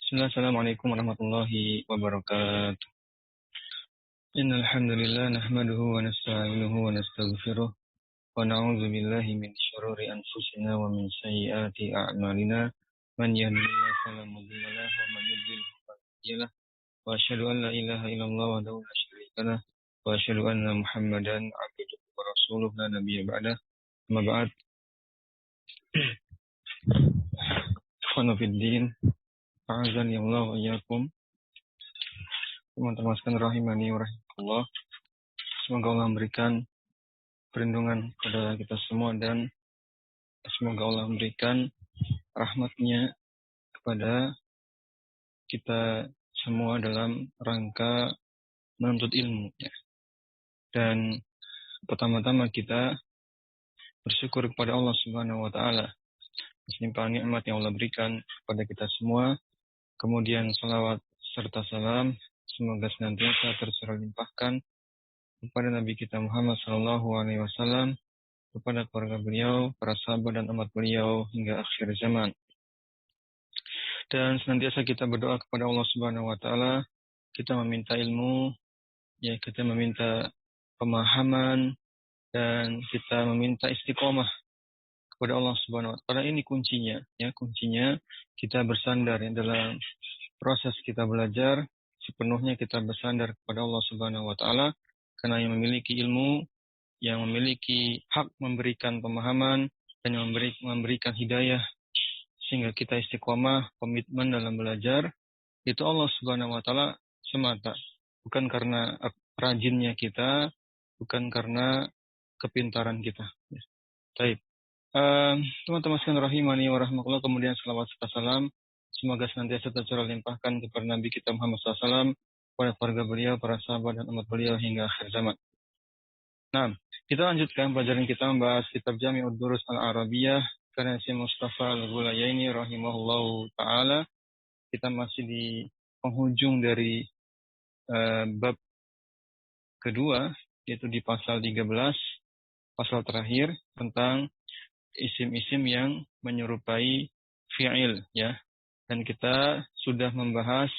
Bismillah, Assalamualaikum warahmatullahi wabarakatuh. Innal hamdalillah nahmaduhu wa nasta'inuhu wa nastaghfiruh wa na'udzu billahi min shururi anfusina wa min sayyiati a'malina. Man yahdihillahu fala mudilla lahu wa man yudlil fala hadiya lahu. Wa asyhadu an la ilaha illallah wahdahu la syarika lahu wa asyhadu anna Muhammadan 'abduhu wa rasuluhu la nabiyya ba'dahu. Amma ba'd. Ikhwanu fid din, a'azzani Allah wa iyyakum. Teman-teman sekalian rahimani wa rahimakumullah. Semoga Allah memberikan perlindungan kepada kita semua dan semoga Allah memberikan rahmat-Nya kepada kita semua dalam rangka menuntut ilmu. Dan pertama-tama kita bersyukur kepada Allah Subhanahu wa taala atas limpahan nikmat yang Allah berikan kepada kita semua. Kemudian salawat serta salam semoga senantiasa tercurah limpahkan kepada Nabi kita Muhammad sallallahu alaihi wasallam, kepada keluarga beliau, para sahabat dan umat beliau hingga akhir zaman. Dan senantiasa kita berdoa kepada Allah Subhanahu wa taala, kita meminta ilmu, kita meminta pemahaman dan kita meminta istiqomah kepada Allah Subhanahu wa taala. Ini kuncinya, kuncinya kita bersandar dalam proses kita belajar, sepenuhnya kita bersandar kepada Allah Subhanahu wa taala, karena yang memiliki ilmu, yang memiliki hak memberikan pemahaman dan yang memberikan hidayah sehingga kita istiqomah, komitmen dalam belajar, itu Allah Subhanahu wa taala semata. Bukan karena rajinnya kita, bukan karena kepintaran kita. Baik. Teman-teman sekalian rahimani wa rahmatullah, kemudian selawat serta salam semoga senantiasa tercurah limpahkan kepada Nabi kita Muhammad SAW, kepada keluarga beliau, para sahabat dan umat beliau hingga akhir zaman. Nah, kita lanjutkan pelajaran kita membahas kitab Jami'ud Durus Al-Arabiyah karya Syekh Mustafa Al-Ghulayaini rahimahullahu ta'ala. Kita masih di penghujung dari bab kedua, yaitu di pasal 13, pasal terakhir tentang isim-isim yang menyerupai fi'il, Dan kita sudah membahas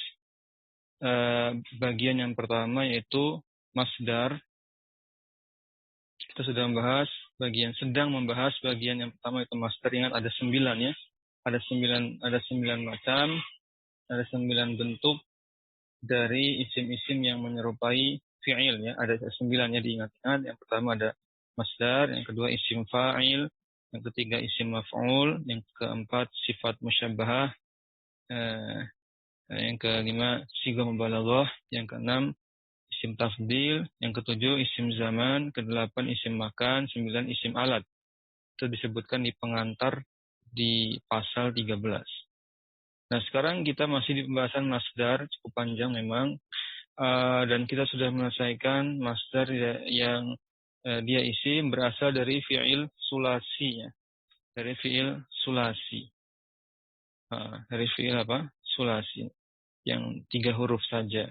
bagian yang pertama, yaitu masdar. Kita sudah sedang membahas bagian yang pertama, yaitu masdar. Ingat ada 9 Ada 9 macam, ada 9 bentuk dari isim-isim yang menyerupai fi'il, Ada 9 diingat-ingat. Yang pertama ada masdar, yang kedua isim fa'il, yang ketiga isim maf'ul, yang keempat sifat musyabbahah, yang kelima sigha mubalaghah, yang keenam isim tafdil, yang ketujuh isim zaman, kedelapan isim makan, 9 isim alat. Itu disebutkan di pengantar di pasal 13. Nah, sekarang kita masih di pembahasan masdar, cukup panjang memang, dan kita sudah menyelesaikan masdar yang dia isim berasal dari fi'il sulasi, dari fi'il sulasi. Dari fi'il sulasi, yang 3 huruf saja.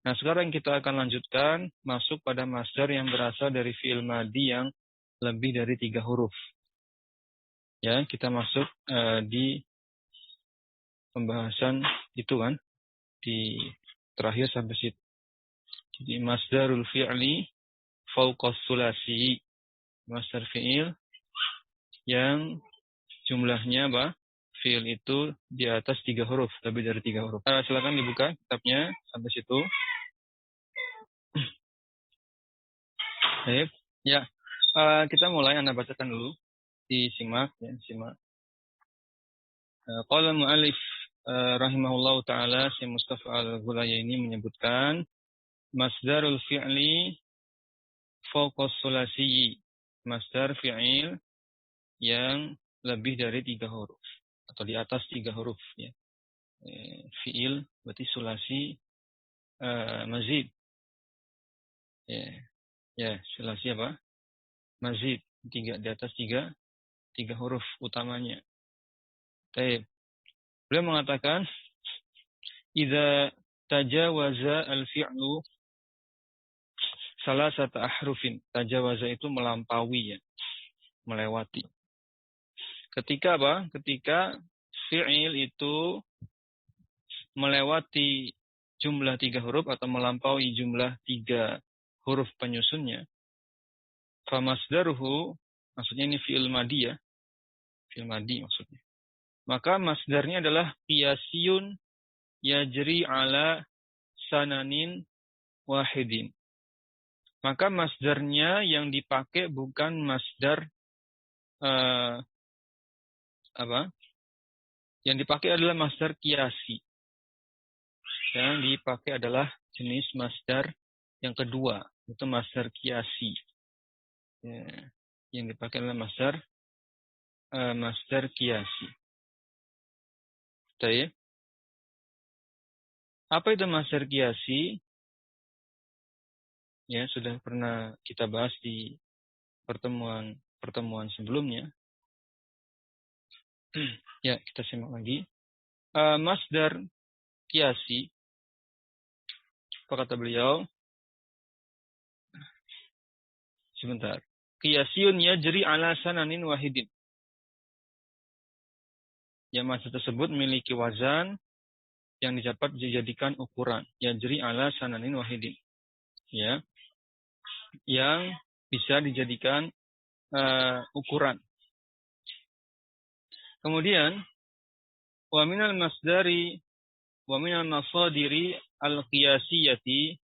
Nah, sekarang kita akan lanjutkan masuk pada masdar yang berasal dari fi'il madi yang lebih dari 3 huruf. Kita masuk di pembahasan itu di terakhir sampai situ. Jadi masdarul fi'li fawqas sulasi, masdar fi'il yang jumlahnya fi'il itu di atas 3 huruf, lebih dari 3 huruf. Silakan dibuka kitabnya sampai situ. Baik. Kita mulai, Anda bacakan dulu. Disimak. Qala mu'alif rahimahullahu ta'ala, Syekh Mustafa Al-Ghulayaini menyebutkan masdarul fi'li fawqas sulasi, masdar fi'il yang lebih dari 3 huruf atau di atas 3 huruf, fi'il berarti sulasi mazid. Sulasi mazid, di atas 3 huruf utamanya. Baik. Beliau mengatakan idza tajawaza al-fi'lu salasata ahrufin. Tajawaza itu melampaui, melewati. Ketika Ketika fi'il itu melewati jumlah 3 huruf atau melampaui jumlah 3 huruf penyusunnya, famasdaruhu, maksudnya ini fi'il madi ya, fi'il madi maksudnya. Maka masdarnya adalah qiyasiyun yajri ala sananin wahidin. Maka masdarnya yang dipakai bukan masdar Yang dipakai adalah masdar qiyasi. Yang dipakai adalah jenis masdar yang kedua, itu masdar qiyasi. Ya, yang dipakai adalah masdar qiyasi. Baik. Apa itu masdar qiyasi? Ya, sudah pernah kita bahas di pertemuan sebelumnya. Ya, kita simak lagi. Masdar qiyasi, apa kata beliau? Sebentar. Qiyasiyun yajri ala sananin wahidin. Yang masdar tersebut memiliki wazan yang dapat dijadikan ukuran. Yajri ala sananin wahidin. Ya. Yang bisa dijadikan ukuran. Kemudian wa minal masdari wa minal masadiri al-qiyasiyati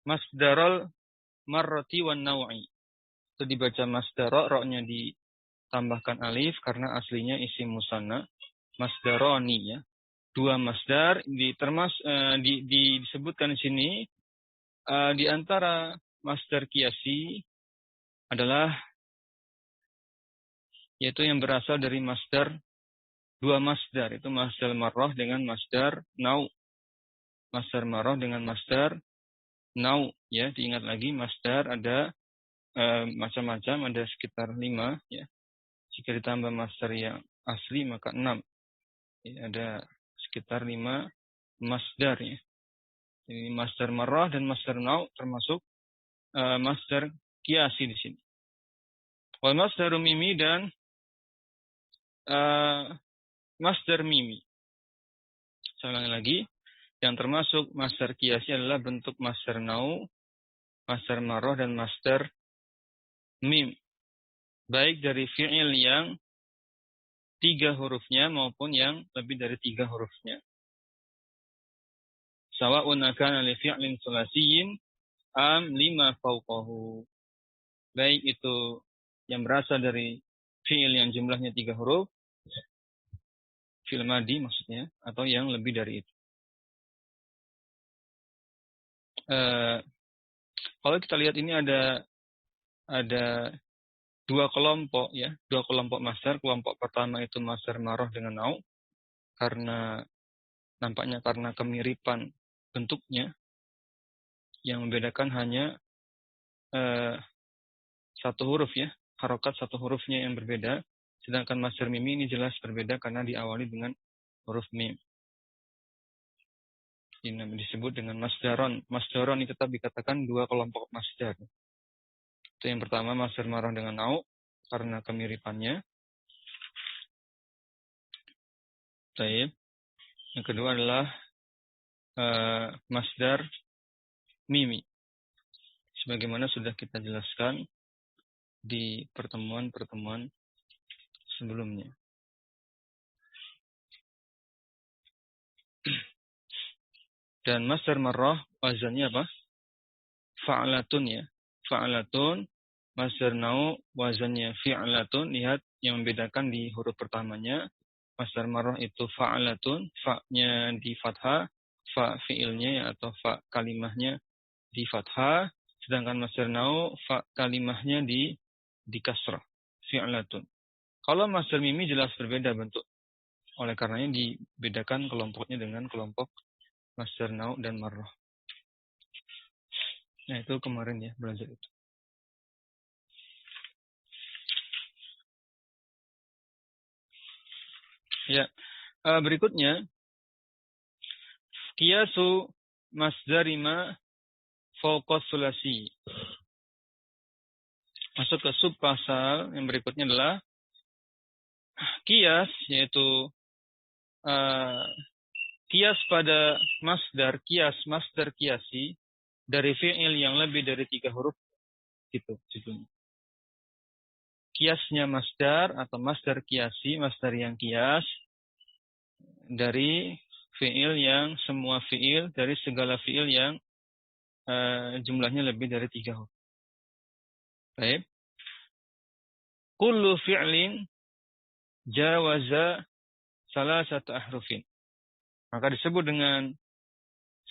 masdaral marrati wan naw'i. Itu dibaca masdara, ra-nya ditambahkan alif karena aslinya isim musanna, masdaroni ya. Dua masdar disebutkan di sini. Di antara masdar qiyasi adalah yaitu yang berasal dari masdar, dua masdar, itu masdar marrah dengan masdar nau. Masdar marrah dengan masdar nau ya, diingat lagi masdar ada macam-macam, ada sekitar 5 ya. Jika ditambah masdar yang asli maka 6. Ya, ada sekitar 5 masdar ya. Ini masdar marrah dan masdar nau termasuk masdar qiyasi di sini. Wal masdar mimi dan masdar mimi. Saya ulangi lagi, yang termasuk masdar qiyasi adalah bentuk masdar nau, masdar marrah dan masdar mim. Baik dari fi'il yang 3 hurufnya maupun yang lebih dari 3 hurufnya. Sawa'un akana li fi'lin sulasiyyin am lima fawqahu. Baik itu yang berasal dari fi'il yang jumlahnya 3 huruf, fi'il madi maksudnya, atau yang lebih dari itu. Kalau kita lihat ini ada 2 kelompok ya, 2 kelompok masdar. Kelompok pertama itu masdar marrah dengan nau, nampaknya karena kemiripan bentuknya, yang membedakan hanya 1 huruf ya, harokat 1 hurufnya yang berbeda. Sedangkan masdar mimi ini jelas berbeda karena diawali dengan huruf mim. Ini disebut dengan masdaron. Masdaron itu tetap dikatakan 2 kelompok masdar. Itu yang pertama masdar marrah dengan nau karena kemiripannya. Baik. Yang kedua adalah masdar mimi. Sebagaimana sudah kita jelaskan di pertemuan-pertemuan sebelumnya. Dan masdar marrah wazannya apa? Fa'latun ya. Fa'latun. Masdar nau wazannya fi'latun. Lihat yang membedakan di huruf pertamanya. Masdar marrah itu fa'latun. Fa-nya di fathah. Fa fi'ilnya atau fa kalimahnya di fathah. Sedangkan masdar nau fa kalimahnya di kasrah. Fi'latun. Kalau masdar mimi jelas berbeda bentuk. Oleh karenanya dibedakan kelompoknya dengan kelompok masdar nau dan marrah. Nah, itu kemarin ya belajar itu. Ya, berikutnya qiyasu masdarima fawqa sulasi. Masuk ke subpasal yang berikutnya adalah qiyas, yaitu kias pada masdar, masdar kiasi dari fi'il yang lebih dari 3 huruf, gitu judulnya. Kiasnya masdar atau masdar kiasi, masdar yang kias dari fi'il yang semua fi'il, dari segala fi'il yang jumlahnya lebih dari 3 huruf. Baik. Kullu fi'lin jawaza salasata ahrufin. Maka disebut dengan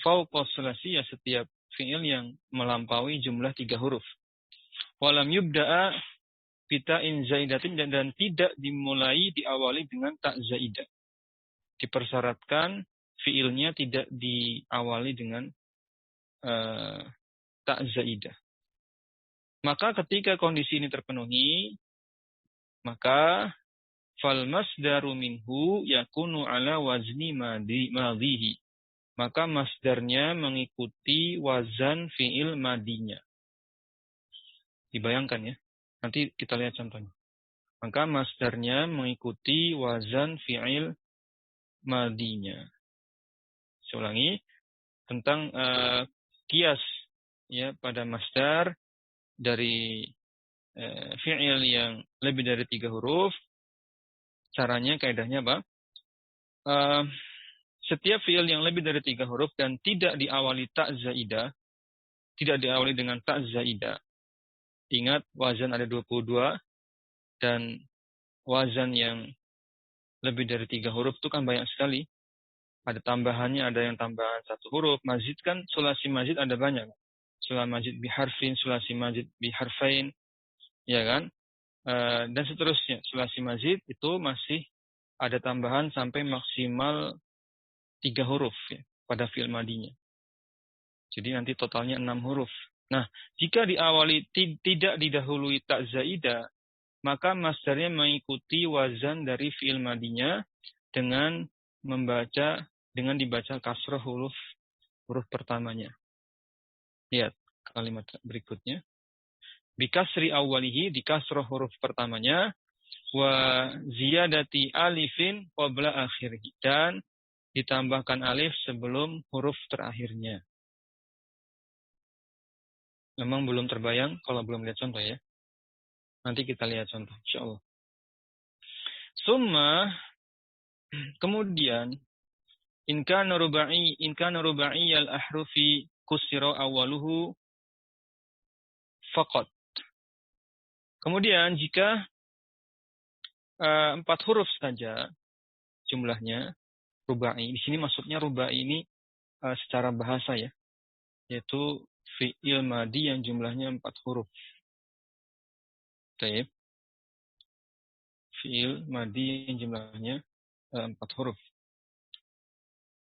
fauqa sulasi, ya setiap fi'il yang melampaui jumlah 3 huruf. Walam yubda'a bita'in zaidatin, dan tidak diawali dengan tak zaidah. Dipersyaratkan fi'ilnya tidak diawali dengan tak zaidah. Maka ketika kondisi ini terpenuhi, maka fal masdaru minhu yakunu ala wazni madhihi. Maka masdarnya mengikuti wazan fi'il madinya. Dibayangkan ya. Nanti kita lihat contohnya. Maka masdarnya mengikuti wazan fi'il madinya. Saya ulangi tentang kias ya pada masdar dari fi'il yang lebih dari 3 huruf. Caranya, kaidahnya apa? Setiap fi'il yang lebih dari 3 huruf dan tidak diawali tak zaidah, tidak diawali dengan tak zaidah. Ingat, wazan ada 22, dan wazan yang lebih dari 3 huruf itu kan banyak sekali. Ada tambahannya, ada yang tambahan 1 huruf. Mazid kan, sulasi mazid ada banyak. Sulasi mazid biharfin, sulasi mazid biharfain, ya kan? Dan seterusnya. Sulasi mazid itu masih ada tambahan sampai maksimal 3 huruf ya, pada fi'il madinya. Jadi nanti totalnya 6 huruf. Nah, jika diawali tidak didahului tak zaidah, maka masdarnya mengikuti wazan dari fi'il madinya dengan dibaca kasrah huruf pertamanya. Lihat kalimat berikutnya. Bikasri awalihi, di kasrah huruf pertamanya, wa ziyadati alifin qabla akhirih, dan ditambahkan alif sebelum huruf terakhirnya. Memang belum terbayang kalau belum lihat contoh ya. Nanti kita lihat contoh, insyaallah. Summa, kemudian, in kana ruba'i al-ahrufi kusira awaluhu faqat. Kemudian jika 4 huruf saja jumlahnya, ruba'i. Di sini maksudnya ruba'i ini secara bahasa ya, yaitu fi'il madi yang jumlahnya 4 huruf. Baik. Fi'il madi yang jumlahnya 4 huruf.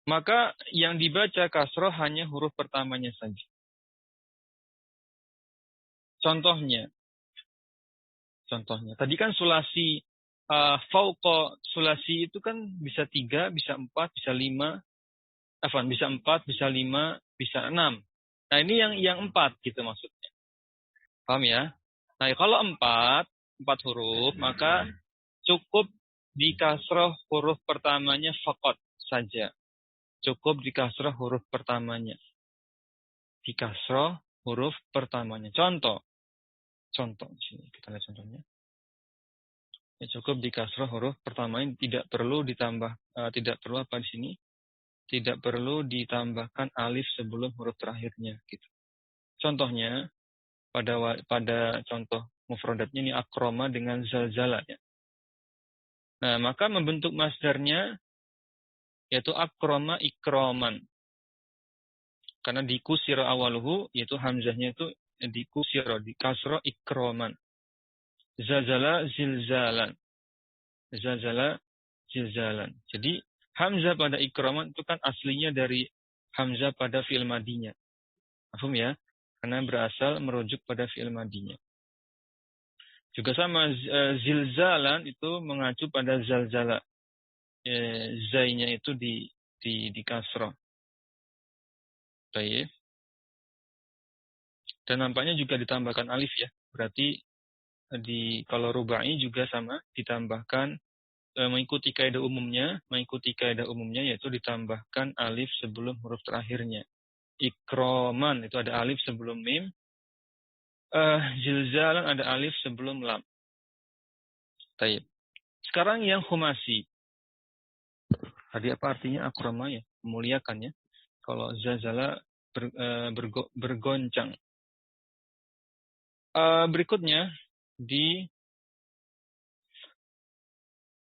Maka yang dibaca kasroh hanya huruf pertamanya saja. Contohnya. Tadi kan sulasi fauqa sulasi itu kan bisa 3, bisa 4, bisa 5. Bisa 4, bisa 5, bisa 6. Nah, ini yang 4 gitu maksudnya. Paham ya? Nah, kalau 4 huruf, maka cukup di kasroh huruf pertamanya faqat saja. Cukup di kasroh huruf pertamanya. Di kasroh huruf pertamanya. Contoh di sini kita lihat contohnya. Ya, cukup di kasroh huruf pertamanya, tidak perlu ditambah, tidak perlu apa di sini? Tidak perlu ditambahkan alif sebelum huruf terakhirnya. Gitu. Contohnya pada contoh mufradatnya ini akroma dengan zalzala. Ya. Nah, maka membentuk masdarnya yaitu akroma ikroman. Karena di kusiro awaluhu, yaitu hamzahnya itu di kusiro, di kasro ikroman. Zalzala zilzalan. Zalzala zilzalan. Jadi hamzah pada ikroman itu kan aslinya dari hamzah pada fi'il madinya. Paham ya? Karena berasal merujuk pada fi'il madinya. Juga sama zilzalan itu mengacu pada zalzala. Zainya itu di kasroh. Baik. Dan nampaknya juga ditambahkan alif ya. Berarti kalau rubai juga sama, ditambahkan mengikuti kaidah umumnya yaitu ditambahkan alif sebelum huruf terakhirnya. Ikroman itu ada alif sebelum mim. Zilzalan ada alif sebelum lam. Taib. Sekarang yang khumasi. Tadi apa artinya akrama ya? Memuliakan ya. Kalau zalzala bergoncang. Berikutnya di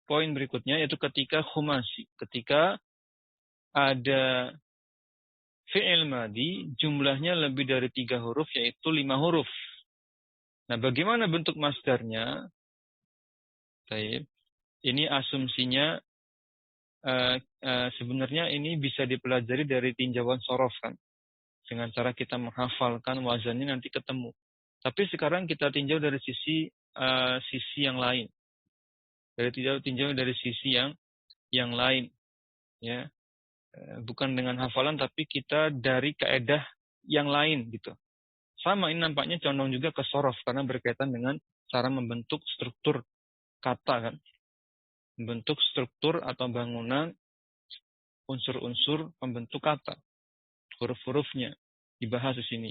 poin berikutnya yaitu ketika khumasi. Ketika ada fi'il madi jumlahnya lebih dari 3 huruf yaitu 5 huruf. Nah, bagaimana bentuk masdarnya? Taib. Ini asumsinya sebenarnya ini bisa dipelajari dari tinjauan sorof kan. Dengan cara kita menghafalkan wazannya nanti ketemu. Tapi sekarang kita tinjau dari sisi yang lain. Tinjau dari sisi yang lain, ya. Bukan dengan hafalan tapi kita dari kaedah yang lain gitu. Sama ini nampaknya condong juga ke sorof karena berkaitan dengan cara membentuk struktur kata kan. Membentuk struktur atau bangunan unsur-unsur pembentuk kata. Huruf-hurufnya dibahas di sini,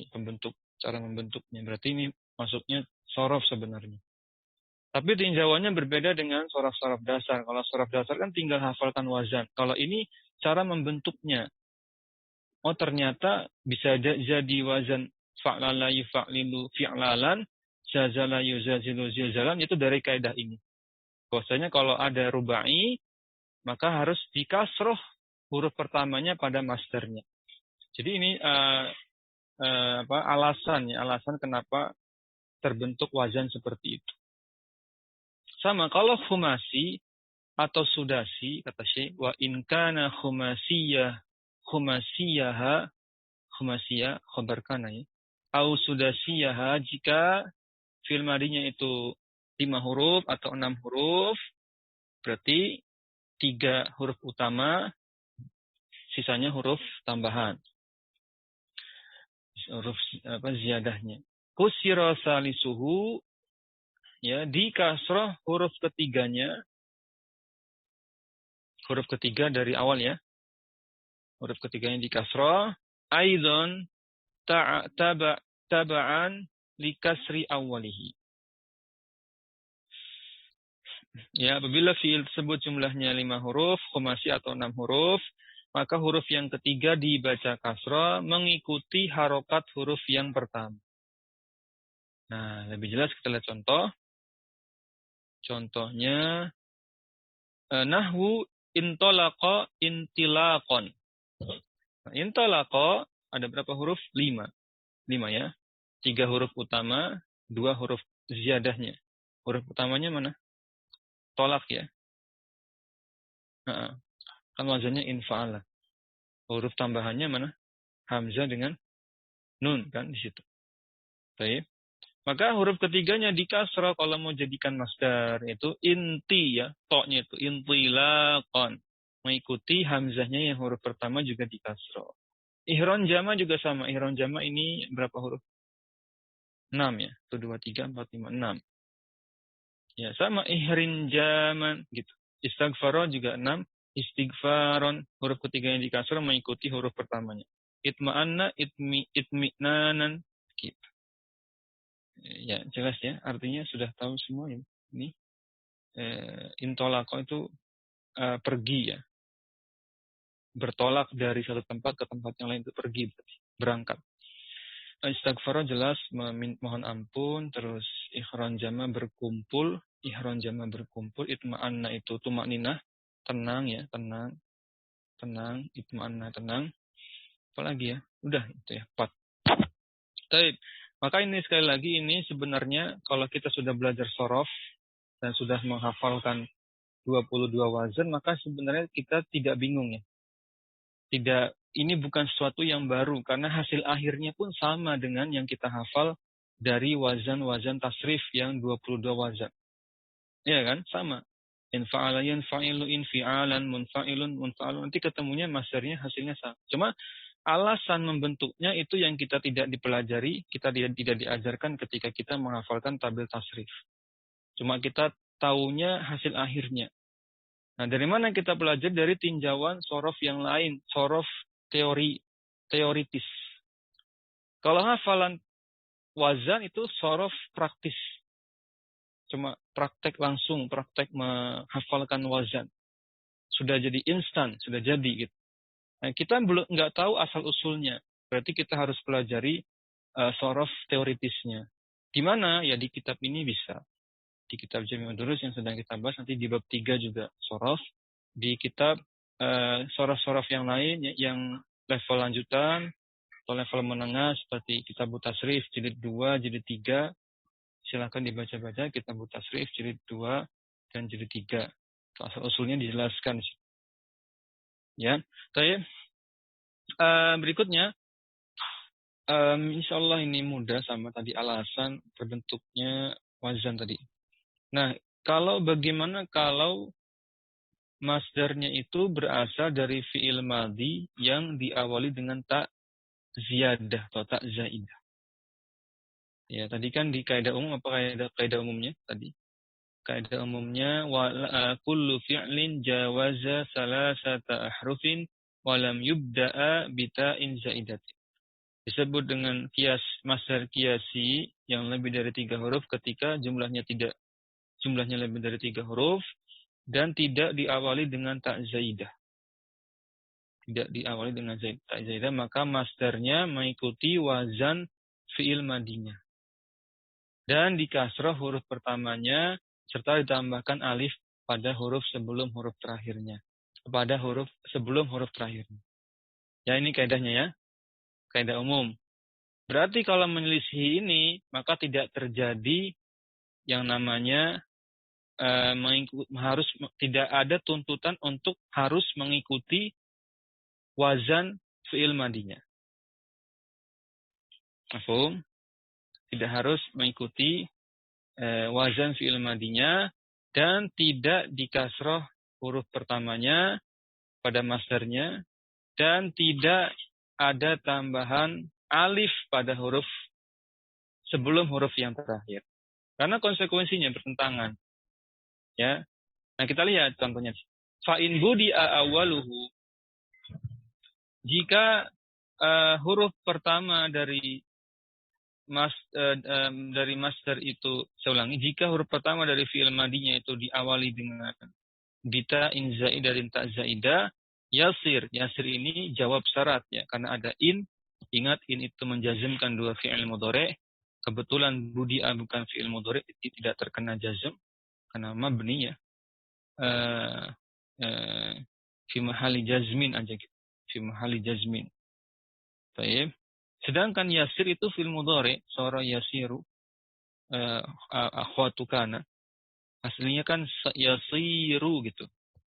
cara membentuknya. Berarti ini masuknya sorof sebenarnya. Tapi tinjauannya berbeda dengan sorof-sorof dasar. Kalau sorof dasar kan tinggal hafalkan wazan. Kalau ini cara membentuknya. Oh ternyata bisa jadi wazan fa'lala yufa'lilu fi'lalan, zazala yuzazilu zilzalan, itu dari kaidah ini. Bahwasanya kalau ada rubai, maka harus dikasroh huruf pertamanya pada masdarnya. Jadi ini alasan kenapa terbentuk wazan seperti itu. Sama kalau khumasi atau sudasi, kata Syekh, wa in kana khumasiyah khabar kana ya. Au sudasiyaha jika fi'il madinya itu 5 huruf atau 6 huruf, berarti 3 huruf utama, sisanya huruf tambahan. Huruf ziyadahnya. Kusira salisuhu, ya, di kasrah huruf ketiganya. Huruf ketiga dari awal ya. Huruf ketiganya di kasrah. Aidon taba'an li kasri awalihi. Ya, apabila fi'il tersebut jumlahnya 5 huruf, khumasi atau 6 huruf, maka huruf yang ketiga dibaca kasrah mengikuti harokat huruf yang pertama. Nah, lebih jelas kita lihat contoh. Contohnya, nahwu intolaqa intilaqon. Nah, intolaqa ada berapa huruf? 5. 5 ya. 3 huruf utama, 2 huruf ziyadahnya. Huruf utamanya mana? Tolak ya. Kan wazannya infa'ala. Huruf tambahannya mana? Hamzah dengan nun kan di situ. Baik. Maka huruf ketiganya di kasrah kalau mau jadikan masdar itu inti ya, toknya itu intilaqan. Mengikuti hamzahnya yang huruf pertama juga di kasrah. Ihron jama juga sama. Ihron jama ini berapa huruf? 6 ya. 1 2 3 4 5 6. Ya, sama ihrin jaman gitu. Istighfar juga 6. Istighfaron, huruf ketiga yang di kasrah mengikuti huruf pertamanya. Itma'anna, itmi'nanan, gitu. Ya, jelas ya. Artinya sudah tahu semua ini. Ini intolako itu pergi ya. Bertolak dari satu tempat ke tempat yang lain itu pergi, berangkat. Istighfar jelas mohon ampun, terus ihron jama berkumpul, itma'anna itu tumakninah, tenang ya, tenang, itma'anna tenang. Apalagi ya? Udah itu ya, 4. Baik. Maka ini sekali lagi ini sebenarnya kalau kita sudah belajar sorof dan sudah menghafalkan 22 wazan, maka sebenarnya kita tidak bingung ya. Ini bukan sesuatu yang baru karena hasil akhirnya pun sama dengan yang kita hafal dari wazan-wazan tasrif yang 22 wazan. Ya kan? Sama. Infa'ala yanfa'ilu infi'alan munfa'ilun munfa'alun. Nanti ketemunya masdarnya hasilnya sama. Cuma alasan membentuknya itu yang kita tidak dipelajari, kita tidak diajarkan ketika kita menghafalkan tabel tasrif. Cuma kita taunya hasil akhirnya. Nah, dari mana kita belajar? Dari tinjauan sorof yang lain, sorof teoritis. Kalau hafalan wazan itu sorof praktis. Cuma praktek langsung, praktek menghafalkan wazan. Sudah jadi instan, sudah jadi gitu. Nah, kita belum nggak tahu asal usulnya. Berarti kita harus pelajari sorof teoritisnya. Di mana? Ya di kitab ini bisa. Di kitab Jami'ud Durus yang sedang kita bahas, nanti di bab 3 juga sorof. Di kitab sorof-sorof yang lain, yang level lanjutan, atau level menengah, seperti kitab Tasrif, jilid 2, jilid 3, silakan dibaca-baca kitab Tasrif, jilid 2, dan jilid 3. Asal-usulnya dijelaskan. Ya, berikutnya, insya Allah ini mudah sama tadi alasan terbentuknya wazan tadi. Nah, bagaimana kalau masdarnya itu berasal dari fi'il madhi yang diawali dengan tak ziyadah atau tak zaidah. Ya, tadi kan di kaidah umum apa kaidah umumnya tadi? Kaidah umumnya kullu fi'lin jawaza salasata ahrufin wa lam yubda'a bita'in zaidatin. Disebut dengan masdar qiyasi yang lebih dari 3 huruf ketika jumlahnya lebih dari 3 huruf dan tidak diawali dengan tak zaidah. Tidak diawali dengan tak zaidah, maka masdarnya mengikuti wazan fi'il madinya. Dan dikasrah huruf pertamanya serta ditambahkan alif pada huruf sebelum huruf terakhirnya. Ya, ini kaidahnya ya. Kaidah umum. Berarti kalau menyelisih ini, maka tidak terjadi yang namanya tidak ada tuntutan untuk harus mengikuti wazan fi'il madinya. Mafhum? Tidak harus mengikuti wazan fi'il madinya dan tidak dikasroh huruf pertamanya pada masdarnya dan tidak ada tambahan alif pada huruf sebelum huruf yang terakhir. Karena konsekuensinya bertentangan. Ya. Nah, kita lihat contohnya. Fa'in budi'a awaluhu. Jika huruf pertama dari masdar itu, saya ulangi, jika huruf pertama dari fi'il madinya itu diawali dengan bita in zaidah dan ta zaidah, yasir ini jawab syarat ya, karena ada in. Ingat, in itu menjazmkan dua fi'il mudhari'. Kebetulan budi'a bukan fi'il mudhari', tidak terkena jazm karena mabni ya. Fi mahali jazmin aja gitu. Fi mahali jazmin. Baik. Sedangkan yasir itu fi'il mudhari', sara yasiru, akhwatu kana. Aslinya kan yasiru gitu.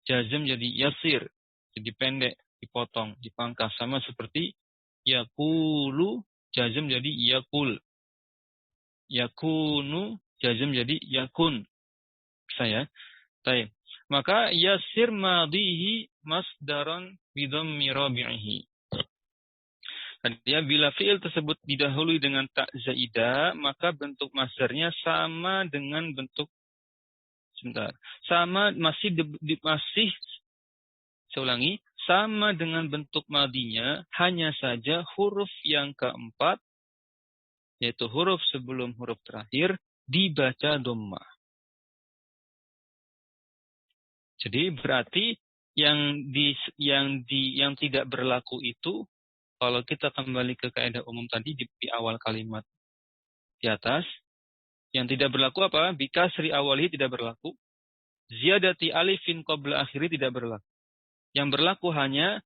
Jazm jadi yasir. Jadi pendek, dipotong, dipangkas. Sama seperti yakulu, jazm jadi yakul. Yakunu, jazm jadi yakun. Saya. Baik. Maka yasir madihi masdaran bidhammi rabi'ihi. Dia bila fi'il tersebut didahului dengan tak zaidah, maka bentuk masdarnya sama dengan bentuk sama dengan bentuk madinya, hanya saja huruf yang keempat, yaitu huruf sebelum huruf terakhir, dibaca dhammah. Jadi berarti yang tidak berlaku itu, kalau kita kembali ke kaidah umum tadi di awal kalimat di atas, yang tidak berlaku apa? Bikasri awalihi tidak berlaku. Ziyadati alifin qabla akhiri tidak berlaku. Yang berlaku hanya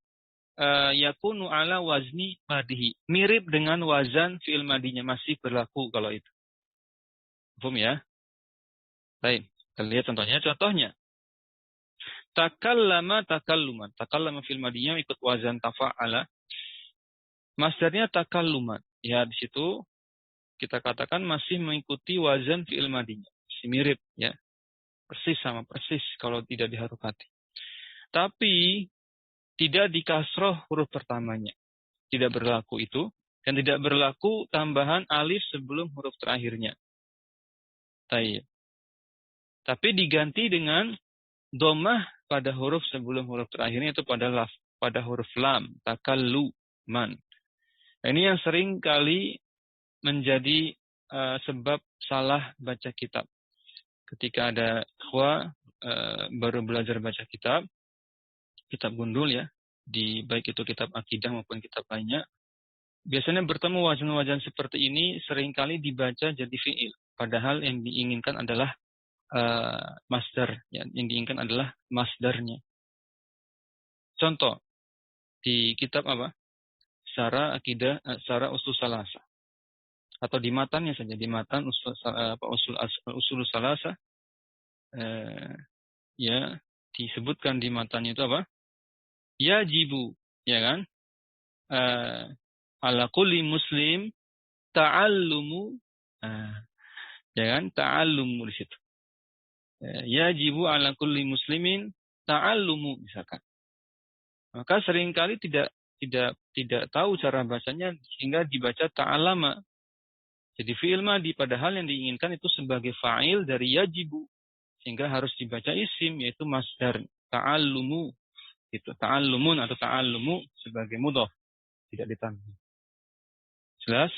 yakunu ala wazni madihi. Mirip dengan wazan fi'il madinya, masih berlaku kalau itu. Paham ya? Baik, kita lihat contohnya. Takallama takalluman. Takallama fi'il madinya ikut wazan tafa'ala. Masdarnya takalluman. Ya, di situ kita katakan masih mengikuti wazan fi'il madinya. Masih mirip ya. Persis kalau tidak diharokati. Tapi tidak dikasroh huruf pertamanya. Tidak berlaku itu. Dan tidak berlaku tambahan alif sebelum huruf terakhirnya. Tapi diganti dengan Dhammah pada huruf sebelum huruf terakhirnya itu pada huruf lam, takalluman. Nah, ini yang sering kali menjadi sebab salah baca kitab. Ketika ada ikhwah baru belajar baca kitab gundul ya, baik itu kitab akidah maupun kitab lainnya, biasanya bertemu wajan-wajan seperti ini seringkali dibaca jadi fi'il. Padahal yang diinginkan adalah masdar, ya, yang diinginkan adalah masdarnya. Contoh di kitab apa? Syarah akidah, Syarah usul salasa. Atau di matannya saja, di matan usul salasa, ya disebutkan di matannya itu apa? Yajibu, ya kan? Ala kulli muslim ta'allumu, ya kan? Ta'allumu di situ. Yajibu ala kulli muslimin ta'allumu misalkan. Maka seringkali tidak tahu cara bacanya sehingga dibaca ta'alama. Jadi fi'il madi padahal yang diinginkan itu sebagai fa'il dari yajibu sehingga harus dibaca isim yaitu masdar ta'allumu. Itu ta'allumun atau ta'allumu sebagai mudhaf tidak ditambah. Jelas?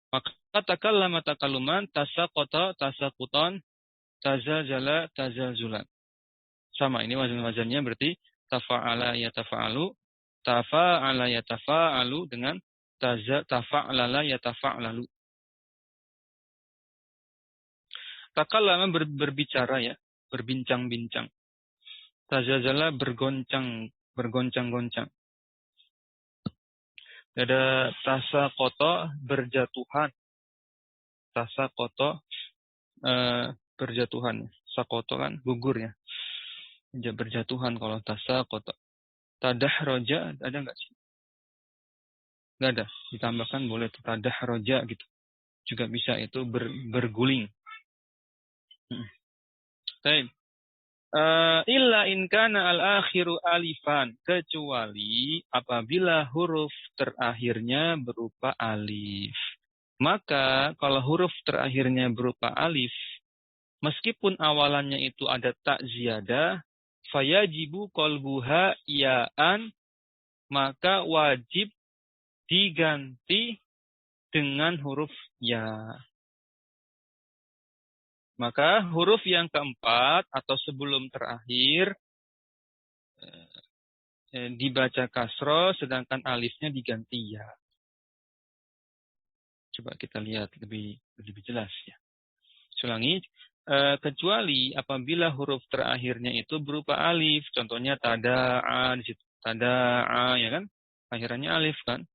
Maka takallama takalluman, tasaqata tasaqutan, tazalzala tazalzulan. Sama ini wazan-wazannya berarti tafa'ala yatafa'alu, tafa'ala yatafa'alu dengan tafa'lala yatafa'lalu. Takallama berbicara ya, berbincang-bincang. Tazalzala bergoncang-goncang. Ada tasaqata berjatuhan. Tasaqata berjatuhan. Sakoto kan gugur ya. Berjatuhan kalau tasaqata. Tadahroja ada nggak sih? Nggak ada. Ditambahkan boleh tadahroja gitu. Juga bisa itu berguling. Baik. Illa in kana al-akhiru alifan, kecuali apabila huruf terakhirnya berupa alif. Maka kalau huruf terakhirnya berupa alif, meskipun awalannya itu ada tak ziyadah, fayajibu qalbuha ya'an, maka wajib diganti dengan huruf ya. Maka huruf yang keempat atau sebelum terakhir dibaca kasro, sedangkan alifnya diganti ya. Coba kita lihat lebih jelas ya. Ulangi, kecuali apabila huruf terakhirnya itu berupa alif, contohnya tada'a di situ, tada'a ya kan, akhirannya alif kan,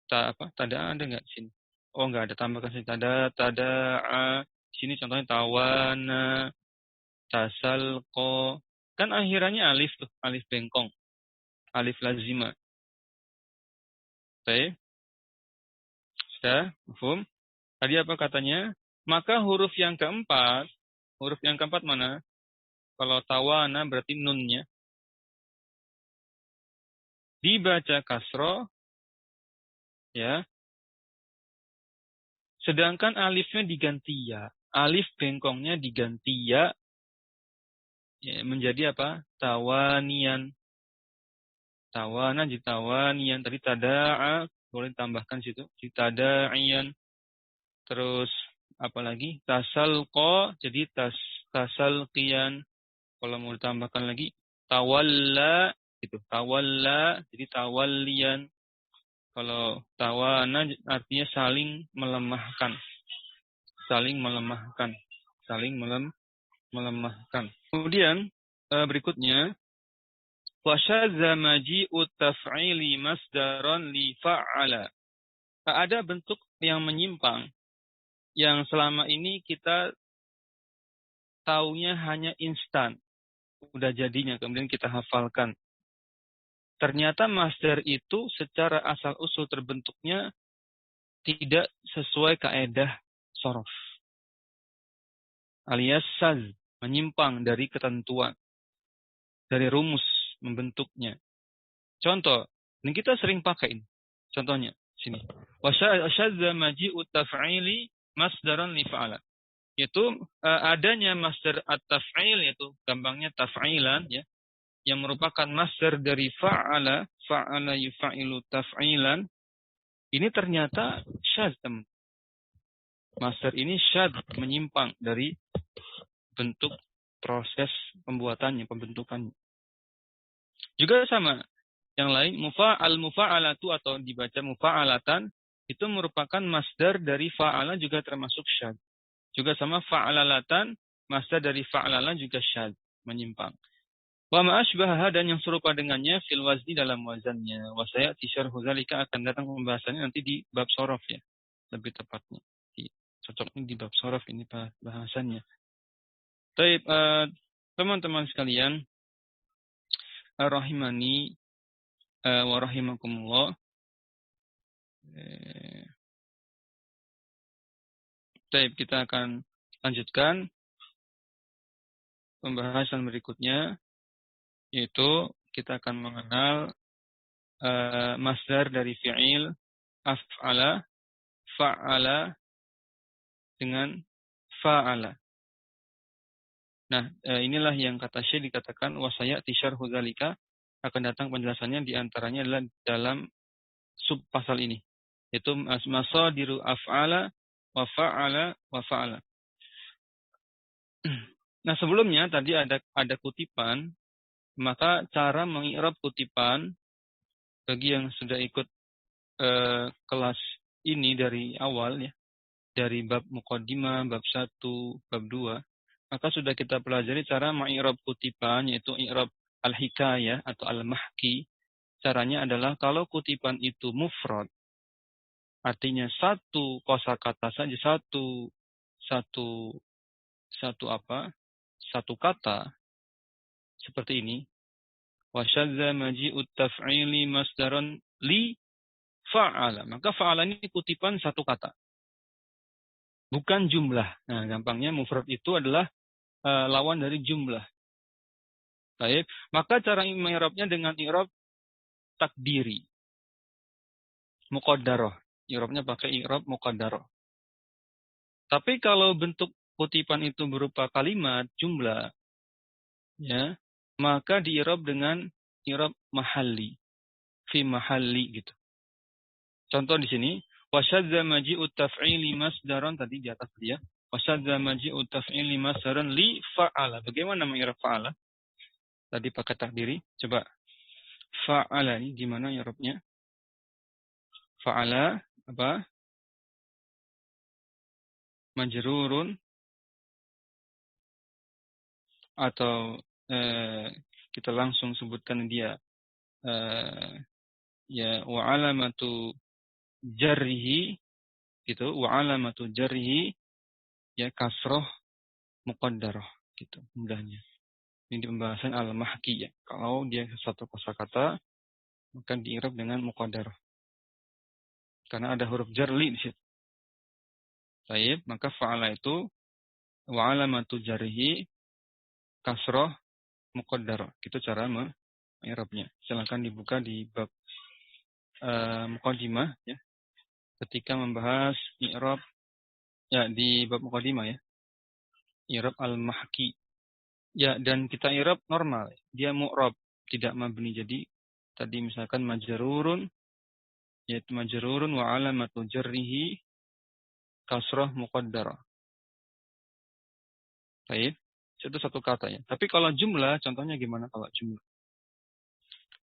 tada'a ada nggak di sini? Oh nggak ada, tambahkan sini tada'a. Sini contohnya tawana, tasalqo, kan akhirannya alif tuh, alif bengkong, alif lazima. Baik, sudah, mafhum? Tadi apa katanya? Maka huruf yang keempat mana? Kalau tawana berarti nunnya. Dibaca kasro, ya. Sedangkan alifnya diganti ya. Alif bengkongnya diganti ya, menjadi apa? Tawanian. Tawana jadi tawanian. Tadi tada'a, boleh tambahkan situ. Jadi tada'ian. Terus apalagi? Tasalqo, jadi tasalqian. Kalau mau ditambahkan lagi, tawalla, gitu. Tawalla, jadi tawallian. Kalau tawana artinya saling melemahkan. Saling melemahkan. Kemudian berikutnya, wasyadza maji'u taf'ili masdaran li fa'ala. Ada bentuk yang menyimpang yang selama ini kita taunya hanya instan. Udah jadinya, kemudian kita hafalkan. Ternyata masdar itu secara asal-usul terbentuknya tidak sesuai kaedah sorof. Alias saz, menyimpang dari ketentuan. Dari rumus membentuknya. Contoh, ini kita sering pakai ini. Contohnya, sini. Wasyadza maji'u taf'ili masdaran li fa'ala. yaitu adanya masdar at-taf'il, yaitu gampangnya taf'ilan ya, yang merupakan masdar dari fa'ala, fa'ala yufa'ilu taf'ilan, ini ternyata syadz, teman. Masdar ini syadz, menyimpang dari bentuk proses pembuatannya, pembentukannya. Juga sama, yang lain mufa'alatu atau dibaca mufa'alatan itu merupakan masdar dari fa'ala, juga termasuk syadz. Juga sama fa'alalatan, masdar dari fa'alala juga syadz, menyimpang. Wa ma asbahaha, dan yang serupa dengannya fil wazni, dalam wazannya. Wa sayati syarhu dzalika, akan datang pembahasannya nanti di bab shorof ya. Lebih tepatnya. Cocoknya di bab shorof ini bahasannya. Baik, teman-teman sekalian, rahimani wa rahimakumullah. Baik, kita akan lanjutkan pembahasan berikutnya, yaitu kita akan mengenal masdar dari fi'il af'ala, fa'ala dengan fa'ala. Nah, inilah yang kata Syekh dikatakan wasayati syarhu dzalika, akan datang penjelasannya, di antaranya adalah dalam sub pasal ini, yaitu masadiru af'ala wa fa'ala wa fa'ala. Nah, sebelumnya tadi ada kutipan, maka cara mengi'rab kutipan bagi yang sudah ikut kelas ini dari awal ya, dari bab muqaddimah, bab 1, bab 2, maka sudah kita pelajari cara mengi'rab kutipan, yaitu i'rab al-hikayah atau al-mahki. Caranya adalah kalau kutipan itu mufrad, artinya satu kosakata saja, satu kata, seperti ini. Wa syadza maji'ut taf'ili masdaran li fa'ala. Maka fa'ala ini kutipan satu kata, bukan jumlah. Nah, gampangnya mufrad itu adalah lawan dari jumlah. Baik, maka cara mengi'rabnya dengan i'rab takdiri, muqaddarah. I'rabnya pakai i'rab muqaddarah. Tapi kalau bentuk kutipan itu berupa kalimat jumlah, ya, maka di-i'rab dengan i'rab mahalli, fi mahalli gitu. Contoh di sini, wasyadza maji'ut taf'ili masdaran, tadi di atas dia. Wasyadza maji'ut taf'ili masdaran li fa'ala. Bagaimana mengi'rab fa'ala? Tadi pakai takdiri. Coba fa'ala ini gimana i'rabnya? Fa'ala apa? Majrurun, atau kita langsung sebutkan dia ya wa alamatu jarrihi gitu, wa alamatu jarrihi ya kasroh muqaddarah gitu mudahnya. Ini pembahasan al-mahki ya. Kalau dia satu kosakata maka di'irab dengan muqaddarah. Karena ada huruf jarli di situ. Baik, maka fa'ala itu wa alamatu jarrihi kasroh muqaddarah. Itu cara mengi'rabnya. Silakan dibuka di bab muqaddimah ya. Ketika membahas i'rab ya, di bab muqaddimah ya. I'rab al-mahki. Ya, dan kita i'rab normal. Dia mu'rab, tidak mabni. Jadi tadi misalkan majrurun, yaitu majrurun wa alamatu jarrihi kasrah muqaddarah. Baik, itu satu kata ya. Tapi kalau jumlah, contohnya gimana kalau jumlah?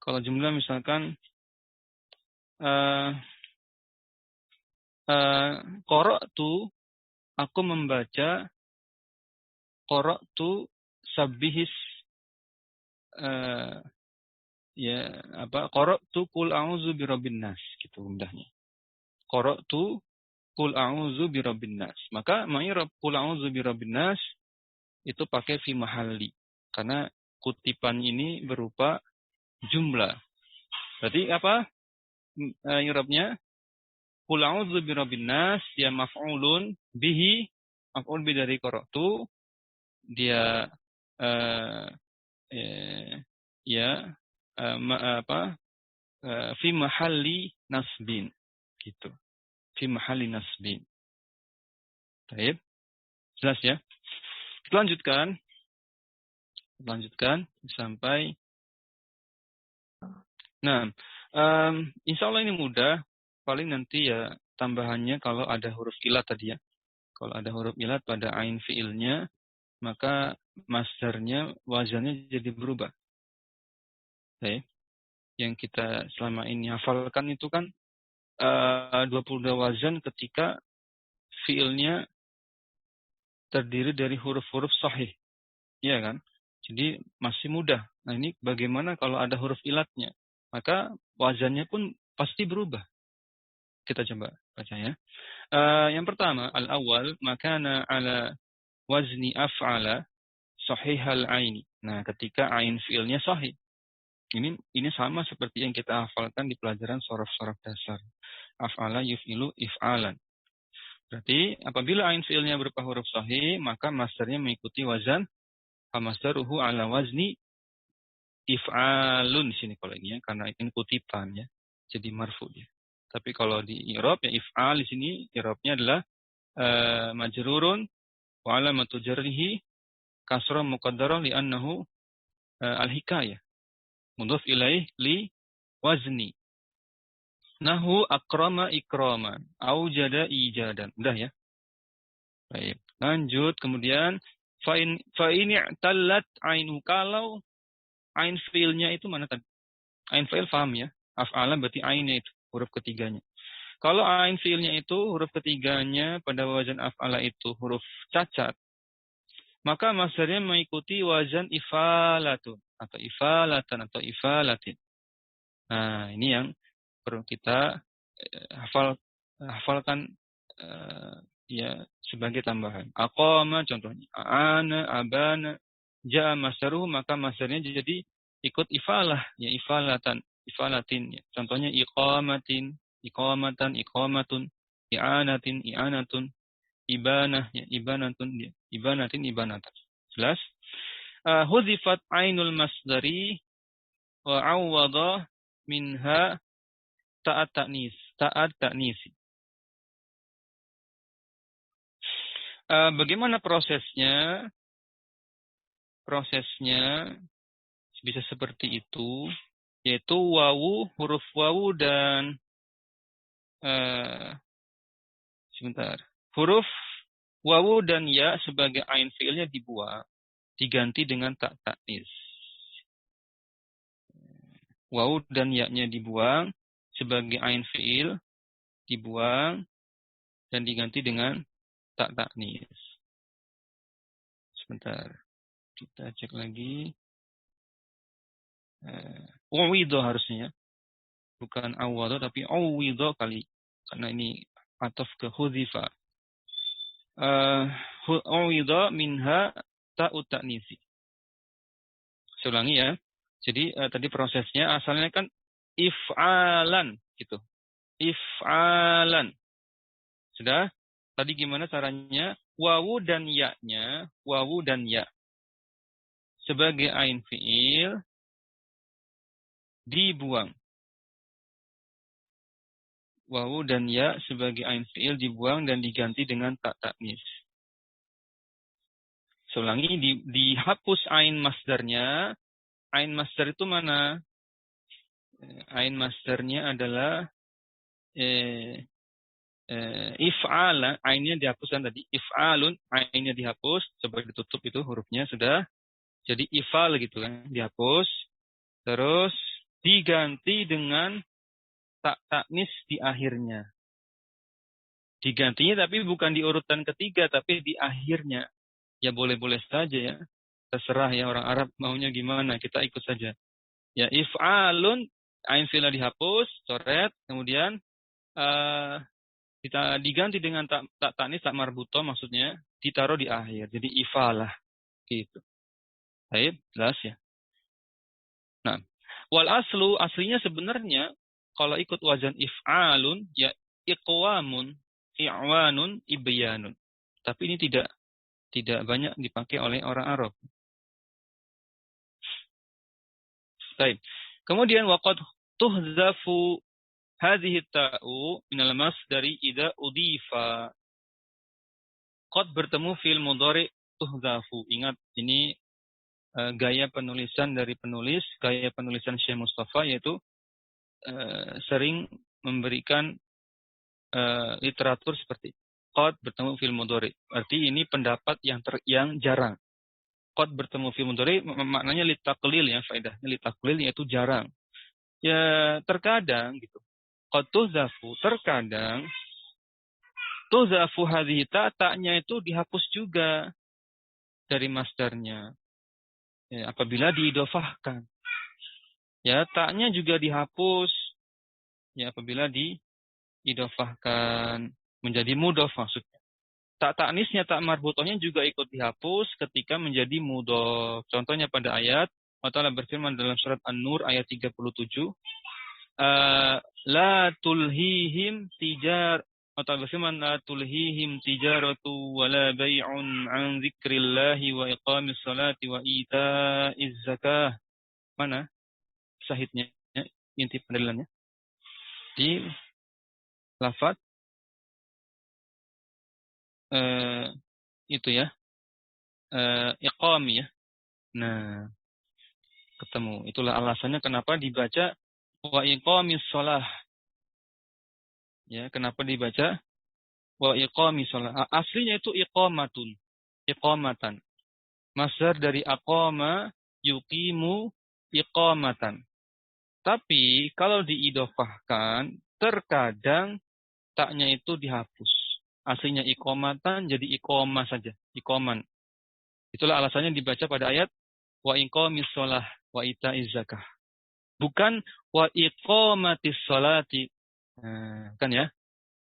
Kalau jumlah misalkan qara'tu, aku membaca, qara'tu sabbihis ya apa, qara'tu qul a'udzu birabbin nas gitu mudahnya. Qara'tu qul a'udzu birabbin nas. Maka ma'irab qul a'udzu birabbin nas itu pakai fi mahalli, karena kutipan ini berupa jumlah. Berarti apa i'rabnya? Qul a'udzu birabbin nas ya maf'ulun bihi, maf'ul bi dari qara'tu, dia fi mahalli nasbin gitu. Fi mahalli nasbin. Baik. Jelas ya? Kita lanjutkan sampai. Nah, insya Allah ini mudah. Paling nanti ya tambahannya kalau ada huruf ilat tadi ya. Kalau ada huruf ilat pada ain fiilnya, maka masdarnya wazannya jadi berubah. Oke. Yang kita selama ini hafalkan itu kan 22 wazan ketika fiilnya terdiri dari huruf-huruf sahih. Iya kan? Jadi masih mudah. Nah ini bagaimana kalau ada huruf ilatnya? Maka wazannya pun pasti berubah. Kita coba baca ya. Yang pertama, al-awwal makana ala wazni af'ala sahihal aini. Nah, ketika ain fiilnya sahih. Ini sama seperti yang kita hafalkan di pelajaran sorof-sorof dasar. Af'ala yuf'ilu if'alan. Berarti apabila ain fiilnya berupa huruf sahih, maka masdarnya mengikuti wazan famasdaruhu ala wazni if'alun di sini kalau ini ya, karena ini kutipan ya. Jadi marfu dia. Tapi kalau di i'rab ya if'al di sini i'rabnya adalah majrurun wa alamatu jarrihi kasrah muqaddarah li'annahu al-hikayah. Mudhaf ilaih li wazni. Nahu akrama ikraman. Aujada ijadan. Udah ya. Baik. Lanjut. Kemudian. Fa'ini talat ainu. Kalau ain fiilnya itu mana tadi? Ain fiil paham ya. Af'ala berarti ainnya itu. Huruf ketiganya. Kalau ain fiilnya itu huruf ketiganya pada wazan af'ala itu huruf cacat. Maka masdarnya mengikuti wazan ifalatun. Atau ifalatan. Atau ifalatin. Nah ini yang perlu kita hafalkan ya sebagai tambahan. Aqama contohnya, ana, abana, ja'a masdaruhu maka masdarnya jadi ikut ifalah ya ifalatan, ifalatin ya. Contohnya iqamatin, iqamatan, iqamatun, i'anatin, i'anatun, ibanah ya ibanatun ya, ibanatin, ibanatan. Jelas? Huzifat ainul masdari wa 'awwada minha ta'at ta'nisi. Bagaimana prosesnya? Prosesnya bisa seperti itu, yaitu wawu, huruf wawu dan huruf wawu dan ya sebagai ain fiilnya dibuang, diganti dengan tak ta'nis. Wawu dan ya-nya dibuang sebagai ain fiil dibuang dan diganti dengan tak ta'nis. Sebentar. Kita cek lagi. Uwidho harusnya. Bukan awwadho tapi uwidho kali. Karena ini ataf ke hudzifa. Uwidho minha ta'ut ta'nisi. Saya ulangi ya. Jadi tadi prosesnya asalnya kan if'alan gitu. If'alan. Sudah? Tadi gimana caranya? Wawu dan ya-nya, wawu dan ya sebagai ain fiil dibuang. Wawu dan ya sebagai ain fiil dibuang dan diganti dengan tak ta'nis. Saya ulangi, dihapus ain masdarnya. Ain masdar itu mana? Ain masdarnya adalah if'ala, ainnya dihapuskan tadi. If'alun, ainnya dihapus. Coba ditutup itu hurufnya sudah. Jadi ifal gitu kan, dihapus. Terus diganti dengan tak ta'nis di akhirnya. Digantinya tapi bukan di urutan ketiga, tapi di akhirnya. Ya boleh-boleh saja ya. Terserah ya orang Arab maunya gimana, kita ikut saja. Ya if'alun, ain fi'la dihapus, coret, kemudian kita diganti dengan tak ta'nis, tak marbuto maksudnya, ditaruh di akhir. Jadi ifalah gitu. Baik, jelas ya. Nah, wal aslu aslinya sebenarnya kalau ikut wazan if'alun ya iqwamun, i'wanun, ibyanun. Tapi ini tidak banyak dipakai oleh orang Arab. Baik. Kemudian waqad tuhzafu hadhihi ta'u min al-masdari idza udifa. Qad bertemu fi'il mudhari tuhzafu. Ingat, ini gaya penulisan dari penulis, gaya penulisan Syekh Mustafa, yaitu sering memberikan literatur seperti qad bertemu fi'il mudhari. Arti ini pendapat yang jarang. Qad bertemu fi'il mudhari maknanya litaqlil ya, faedahnya litaqlil yaitu jarang. Ya terkadang gitu. Qad tuhzafu, terkadang tuhzafu hadhihi ta'nya itu dihapus juga dari masdarnya. Ya, apabila diidofahkan. Ya, ta'nya juga dihapus. Ya, apabila diidofahkan menjadi mudhof maksudnya. Tak ta'nisnya, tak marbutohnya juga ikut dihapus ketika menjadi mudhof. Contohnya pada ayat Allah Ta'ala berfirman dalam surat An-Nur ayat 37. La tulhihim tijar atau berfirman la tulhihim tijaratu wala bai'un an dzikrillahi wa iqamis salati wa ita'iz zakah. Mana syahidnya, inti pendalilannya? Di lafaz itu ya, iqami ya. Nah, ketemu. Itulah alasannya kenapa dibaca wa iqamis shalah. Ya, kenapa dibaca wa iqamis shalah? Aslinya itu iqamatun, iqamatan. Masdar dari aqama yuqimu iqamatan. Tapi kalau diidofahkan, terkadang taknya itu dihapus. Aslinya iqamatan jadi iqamah saja, iqaman. Itulah alasannya dibaca pada ayat wa iqamis shalah wa ita'iz zakah. Bukan wa iqamatis sholati. Nah, kan ya?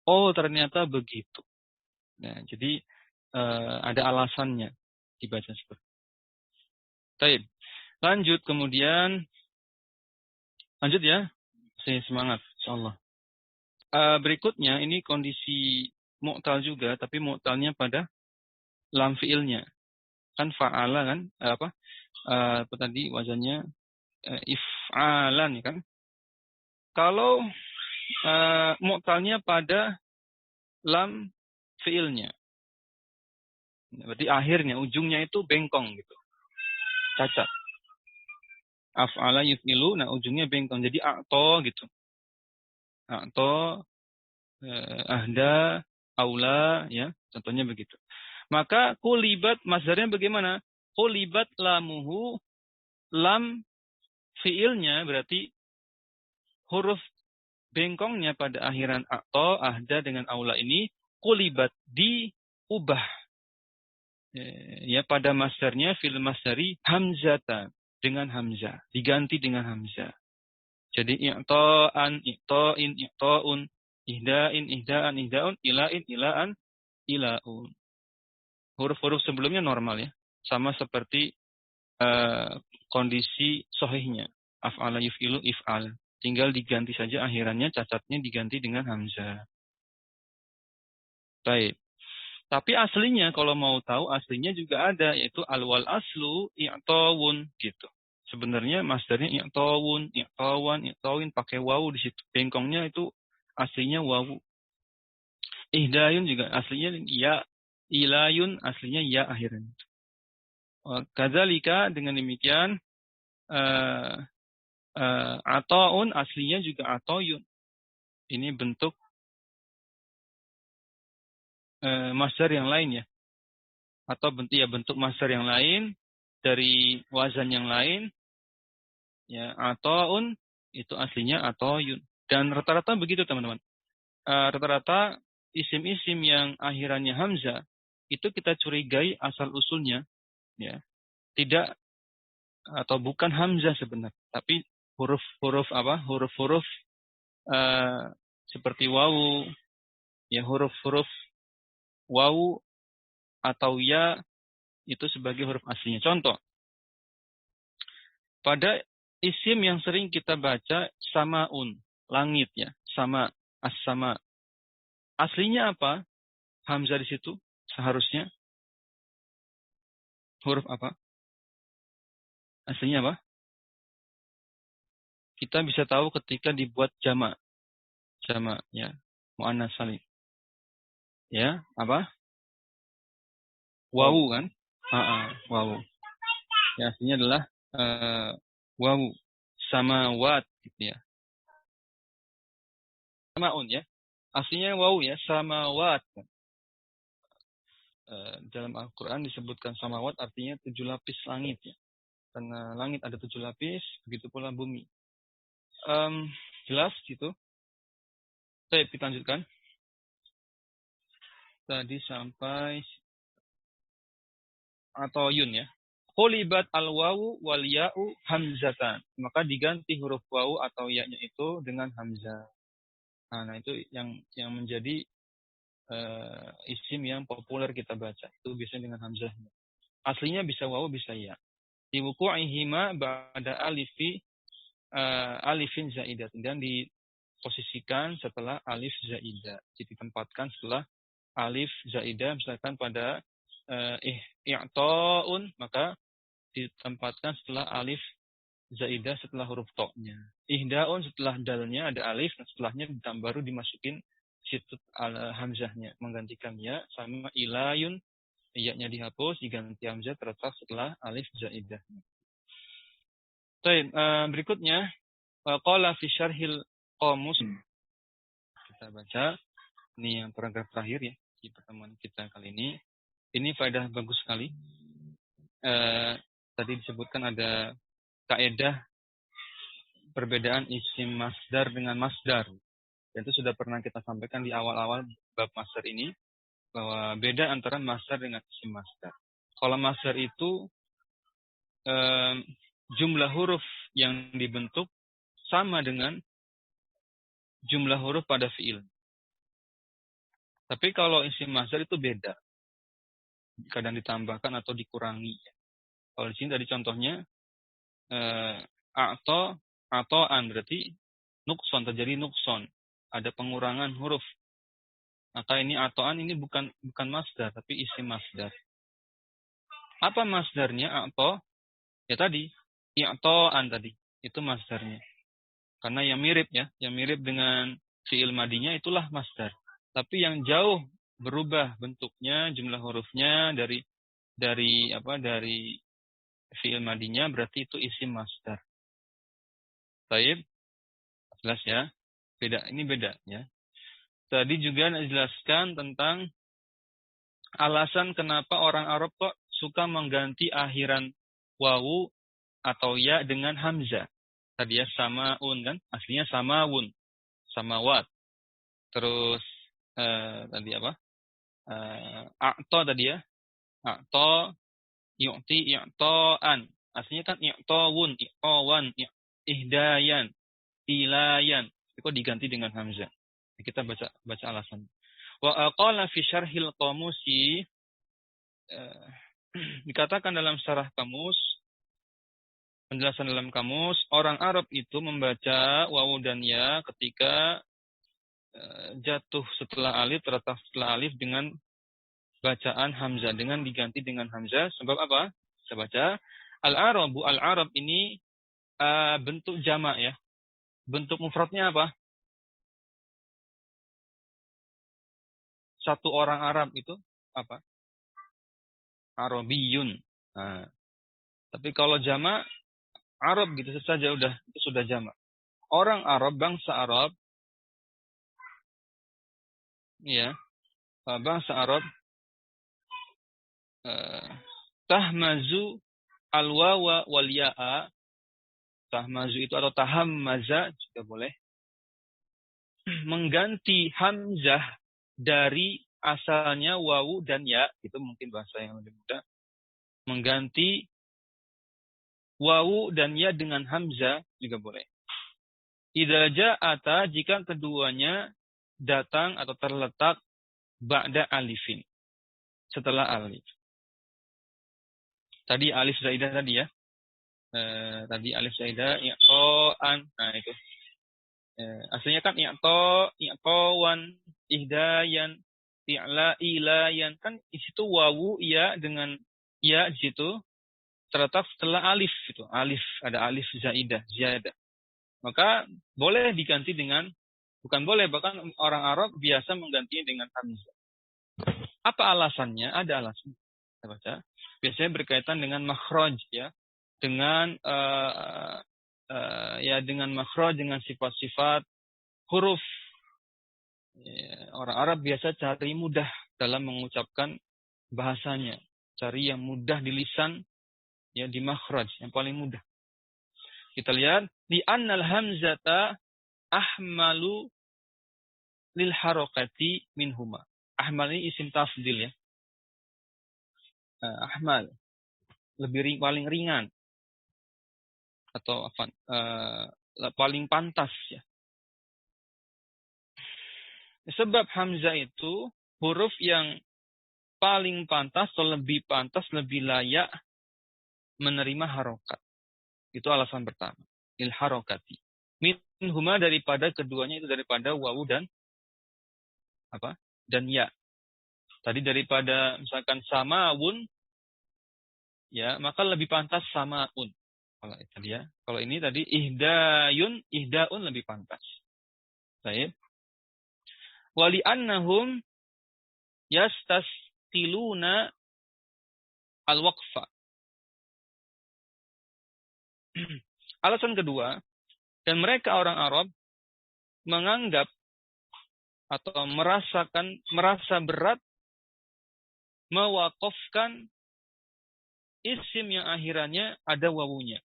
Oh, ternyata begitu. Nah, jadi ada alasannya dibaca seperti itu. Baik. Lanjut kemudian. Lanjut ya. Saya semangat insyaallah. Berikutnya ini kondisi mu'tal juga, tapi mu'talnya pada lam fi'ilnya. Kan fa'ala kan? Apa tadi wazannya if'alan kan? Kalau mu'talnya pada lam fi'ilnya. Berarti akhirnya, ujungnya itu bengkong gitu. Cacat. Af'ala yuf'ilu, nah ujungnya bengkong. Jadi a'to gitu. A'to, ahda, aula, ya. Contohnya begitu. Maka kulibat, masdarnya bagaimana? Kulibat lamuhu, lam fi'ilnya berarti huruf bengkongnya pada akhiran a'to, ahda dengan aula ini kulibat, diubah. Ya, pada masdarnya fil masdari hamzatan, dengan hamzah, diganti dengan hamzah. Jadi i'ta'an, i'ta'in, i'ta'un, ihda'in, ihda'an, ihda'un, ila'in, ila'an, ila'un. Huruf-huruf sebelumnya normal ya, sama seperti kondisi sahihnya. Af'ala yuf'ilu, if'al. Tinggal diganti saja akhirannya, cacatnya diganti dengan hamzah. Baik. Tapi aslinya, kalau mau tahu, aslinya juga ada, yaitu alwal aslu i'tawun gitu. Sebenarnya masdarnya i'tawun, i'tawan, i'tawin, pakai wawu di situ. Bengkongnya itu aslinya wawu. Ihdayun juga aslinya ya, ilayun aslinya ya akhirnya. Kadzalika dengan demikian ataun aslinya juga atoyun. Ini bentuk masdar yang lain ya. Atau bentuk masdar yang lain dari wazan yang lain. Ya, ataun itu aslinya atoyun. Dan rata-rata begitu teman-teman. Rata-rata isim-isim yang akhirannya hamzah itu kita curigai asal usulnya ya. Tidak atau bukan hamzah sebenarnya, tapi huruf-huruf apa? Huruf-huruf seperti wawu, ya huruf-huruf wawu atau ya itu sebagai huruf aslinya. Contoh, pada isim yang sering kita baca samaun, langit ya, sama, as-sama. Aslinya apa? Hamzah di situ seharusnya huruf apa? Aslinya apa? Kita bisa tahu ketika dibuat jamak. Jamak ya, muannas salim. Ya, apa? Wawu kan? Wawu. Ya, aslinya adalah wawu. Samawat gitu ya. Samaun ya. Aslinya wawu ya, samawat. Dalam Al-Quran disebutkan samawat artinya 7 lapis langit ya. Karena langit ada 7 lapis, begitu pula bumi. Jelas gitu. Baik, kita lanjutkan. Tadi sampai atau yun ya. Qulibat al-wawu wal ya'u hamzatan. Maka diganti huruf wawu atau ya-nya itu dengan hamzah. Nah, itu yang menjadi isim yang populer kita baca. Itu biasanya dengan hamzah. Aslinya bisa wawu, bisa ya. Di wuqu'ihima ba'da alifin zaidah. Dan diposisikan setelah alif zaidah. Jadi ditempatkan setelah alif zaidah. Misalkan pada i'ta'un, maka ditempatkan setelah alif zaidah setelah huruf to-nya. Ihdaun setelah dalnya ada alif, dan setelahnya baru dimasukin situ hamzahnya, menggantikan ya, sama ilayun, ya-nya dihapus, diganti hamzah terletak setelah alif zaidah. Baik, berikutnya qala fi syarhil qamus. Kita baca ini yang paragraf terakhir ya di pertemuan kita kali ini. Ini faedah bagus sekali. Tadi disebutkan ada kaidah perbedaan isim masdar dengan masdar. Dan itu sudah pernah kita sampaikan di awal-awal bab masdar ini, bahwa beda antara masdar dengan isim masdar. Kalau masdar itu jumlah huruf yang dibentuk sama dengan jumlah huruf pada fiil. Tapi kalau isim masdar itu beda. Kadang ditambahkan atau dikurangi. Kalau di sini tadi contohnya ato'an berarti nukson, terjadi nukson, ada pengurangan huruf. Maka ini ato'an ini bukan masdar tapi isim masdar. Apa masdarnya ato? Ya tadi i'to'an tadi itu masdarnya. Karena yang mirip ya, yang mirip dengan fi'il madinya itulah masdar. Tapi yang jauh berubah bentuknya, jumlah hurufnya dari fi'il madinya berarti itu isim masdar. Baik, jelas ya. Ini beda ya. Tadi juga dijelaskan tentang alasan kenapa orang Arab kok suka mengganti akhiran wawu atau ya dengan hamzah. Tadi ya samaun kan, aslinya samawun, samawat. Terus tadi apa? A'to tadi ya. A'to, yu'ti, i'to'an. Aslinya kan i'towun, i'towan, ihdayan, ilayan. Itu diganti dengan hamzah. Kita baca alasan. Wa qala fi syarhil qamusi, dikatakan dalam syarah kamus, penjelasan dalam kamus, orang Arab itu membaca wawu dan ya ketika jatuh setelah alif, terletak setelah alif dengan bacaan hamzah, dengan diganti dengan hamzah. Sebab apa? Saya baca al-Arab ini bentuk jamak ya. Bentuk mufradnya apa? Satu orang Arab itu apa? Arabiyun. Nah, tapi kalau jamak Arab gitu saja itu sudah jamak. Orang Arab, bangsa Arab, ya, bangsa Arab tahmazu al-wawa wal ya'a. Tahmazu itu atau tahammaza juga boleh. Mengganti hamzah dari asalnya wawu dan ya, itu mungkin bahasa yang lebih mudah. Mengganti wawu dan ya dengan hamzah juga boleh. Idza ja'ata, jika keduanya datang atau terletak ba'da alifin, setelah alif. Tadi alif zaidah tadi ya. Tadi alif zaidah i'to'an. Nah itu. Aslinya kan i'towan, ihdayan, ilayan, kan di situ wawu ya dengan ya di situ terletak setelah alif itu. Alif, ada alif zaidah, ziyadah. Maka boleh diganti dengan, bukan boleh, bahkan orang Arab biasa menggantinya dengan hamzah. Apa alasannya? Ada alasan. Kita baca. Biasanya berkaitan dengan makhraj ya. Dengan dengan makhraj, dengan sifat-sifat huruf. Ya, orang Arab biasa cari mudah dalam mengucapkan bahasanya. Cari yang mudah di lisan, ya di makhraj, yang paling mudah. Kita lihat di annal hamzata ahmalu lil harakati minhuma. Ahmal ini isim tafdil ya. Ahmal lebih paling ringan atau apa? Paling pantas ya. Sebab hamzah itu huruf yang paling pantas atau lebih pantas, lebih layak menerima harokat. Itu alasan pertama. Il harokati. Minhuma daripada keduanya itu daripada wawu dan apa? Dan ya. Tadi daripada misalkan samaun, ya maka lebih pantas samaun. Kalau itu dia. Kalau ini tadi ihdaun lebih pantas. Baik. Wali annahum yastasqiluna al-waqfa. Alasan kedua, dan mereka orang Arab menganggap atau merasa berat mewakafkan isim yang akhirannya ada wawunya.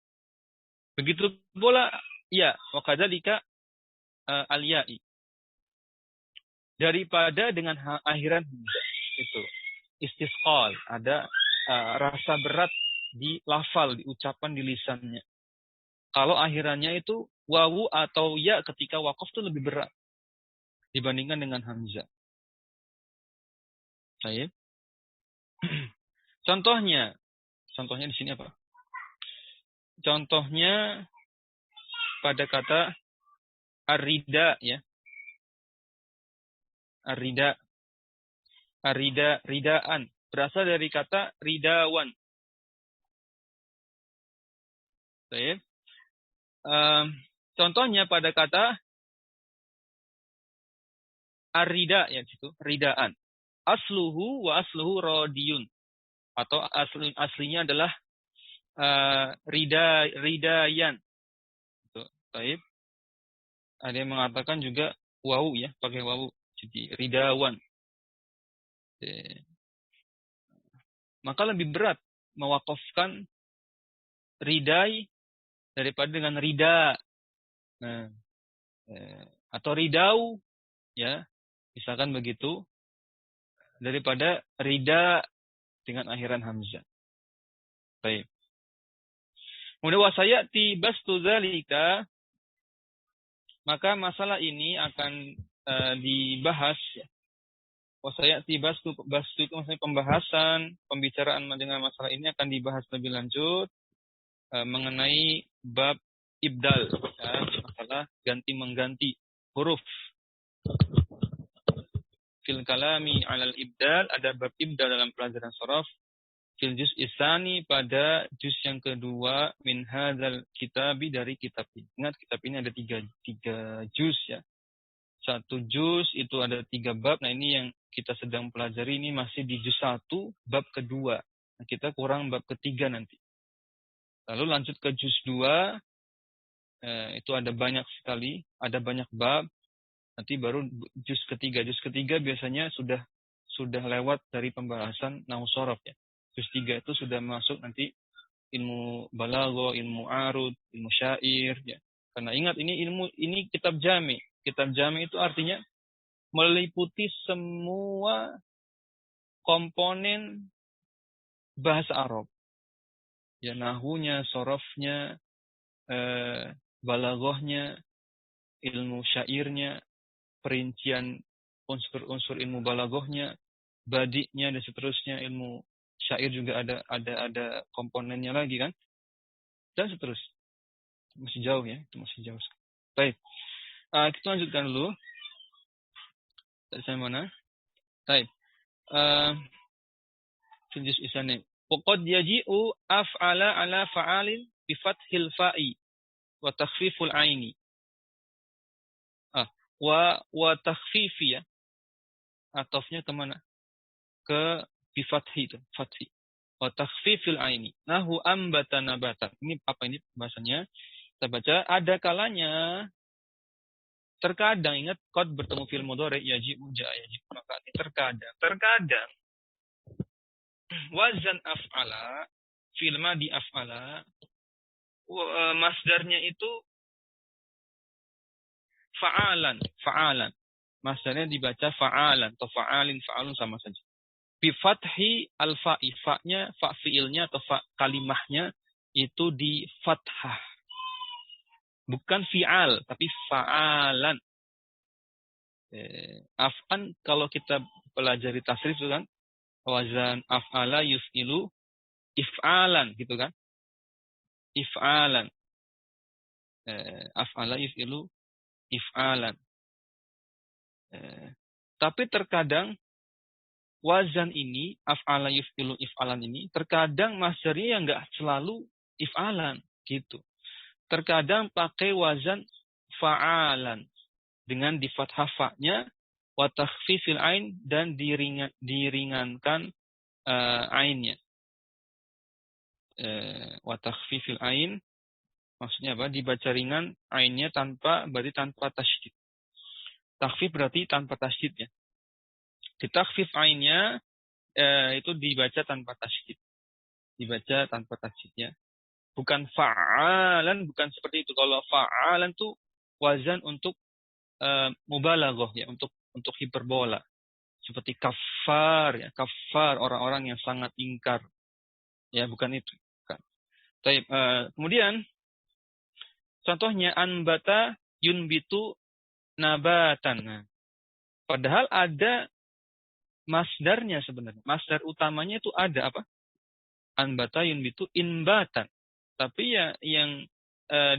Begitu pula ya, wa kadzalika al-ya'i. Daripada dengan akhiran itu istisqal, ada rasa berat di lafal, di ucapan, di lisannya. Kalau akhirannya itu wawu atau ya ketika wakaf itu lebih berat dibandingkan dengan hamzah. Baik. Contohnya di sini apa? Contohnya pada kata arida ya. Arida, ridaan. Berasal dari kata ridawan. Baik. Contohnya pada kata arida ya situ, ridaan. Asluhu wa asluhu rodiyun. Atau aslinya adalah ridayan. Baik. Ada yang mengatakan juga wawu ya, pakai wawu. Jadi ridawan. Maka lebih berat mewakafkan ridai daripada dengan rida. Nah, atau ridau ya, misalkan begitu, daripada rida dengan akhiran hamzah. Baik. Kemudian wasayati bastu dzalika, maka masalah ini akan dibahas ya. Wasayati bastu itu maksudnya pembahasan, pembicaraan dengan masalah ini akan dibahas lebih lanjut mengenai bab ibdal ya, masalah ganti mengganti huruf. Fil kalami alal ibdal, ada bab ibdal dalam pelajaran sharaf. Fil juz isani, pada juz yang kedua, min hadzal kitabi, dari kitab ini. Ingat kitab ini ada tiga juz ya. Satu juz itu ada 3 bab. Nah ini yang kita sedang pelajari ini masih di juz 1 bab kedua. Nah, kita kurang bab ketiga nanti. Lalu lanjut ke juz 2, itu ada banyak sekali, ada banyak bab. Nanti baru juz ketiga. Juz ketiga biasanya sudah lewat dari pembahasan nahwu shorof ya. Juz 3 itu sudah masuk nanti ilmu balagho, ilmu arud, ilmu syair ya. Karena ingat ini kitab jami. Kitab jami itu artinya meliputi semua komponen bahasa Arab. Ya nahwunya, sorofnya, balaghohnya, ilmu syairnya, perincian unsur-unsur ilmu balaghohnya, badinya dan seterusnya, ilmu syair juga ada komponennya lagi kan, dan seterusnya. Masih jauh ya, itu masih jauh. Baik, kita lanjutkan dulu. Dari saya mana? Baik, juz isani. Waqad yaji'u af'ala ala fa'alin bi fathil fa'i wa takhfiful aini. Wa takhfifi ya. Atofnya kemana? Ke bi fathi itu, fathi. wa takhfifil aini. Nahu ambata nabatan. Ini apa ini bahasanya? Kita baca, ada kalanya terkadang, ingat qad bertemu fil mudhari yajibu jaa yajibu, maka terkadang wazan af'ala fil madi af'ala masdarnya itu fa'alan. Masdarnya dibaca fa'alan atau fa'alin, fa'alun sama saja. Bi fathi al-fa'i, fa-nya, fa fi'ilnya atau fa kalimahnya itu di fathah. Bukan fi'al, tapi fa'alan. Af'an kalau kita pelajari tasrif itu kan, wazan af'ala yuf'ilu if'alan gitu kan. If'alan. Af'ala yuf'ilu if'alan. Tapi terkadang wazan ini, af'ala yuf'ilu if'alan ini, terkadang masdarnya yang nggak selalu if'alan gitu. Terkadang pakai wazan fa'alan dengan di fathah fa-nya wa takhfifil ain dan diringankan ainnya. Wa takhfifil ain maksudnya apa? Dibaca ringan ainnya berarti tanpa tasydid. Takhfif berarti tanpa tasydid ya. Ditakhfif ainnya itu dibaca tanpa tasydid. Dibaca tanpa tasydid ya. Bukan fa'alan, bukan seperti itu. Kalau fa'alan tuh wazan untuk mubalaghah ya, untuk hiperbola. Seperti kafar ya, kafar orang-orang yang sangat ingkar. Ya, bukan itu. Bukan. Kemudian contohnya anbata yunbitu nabatan. Nah, padahal ada masdarnya sebenarnya. Masdar utamanya itu ada apa? Anbata yunbitu inbatan. Tapi ya yang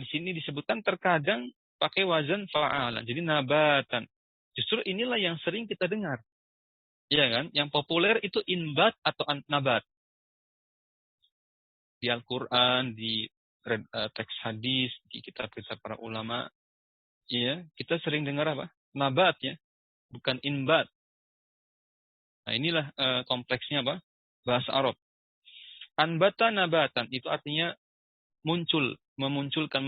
di sini disebutkan terkadang pakai wazan fa'alan. Jadi nabatan. Justru inilah yang sering kita dengar. Iya kan? Yang populer itu inbat atau nabat. Di Al-Quran, di teks hadis, di kitab-kitab para ulama. Iya, kita sering dengar apa? Nabat ya. Bukan inbat. Nah inilah kompleksnya apa? Bahasa Arab. Anbata nabatan itu artinya muncul, memunculkan,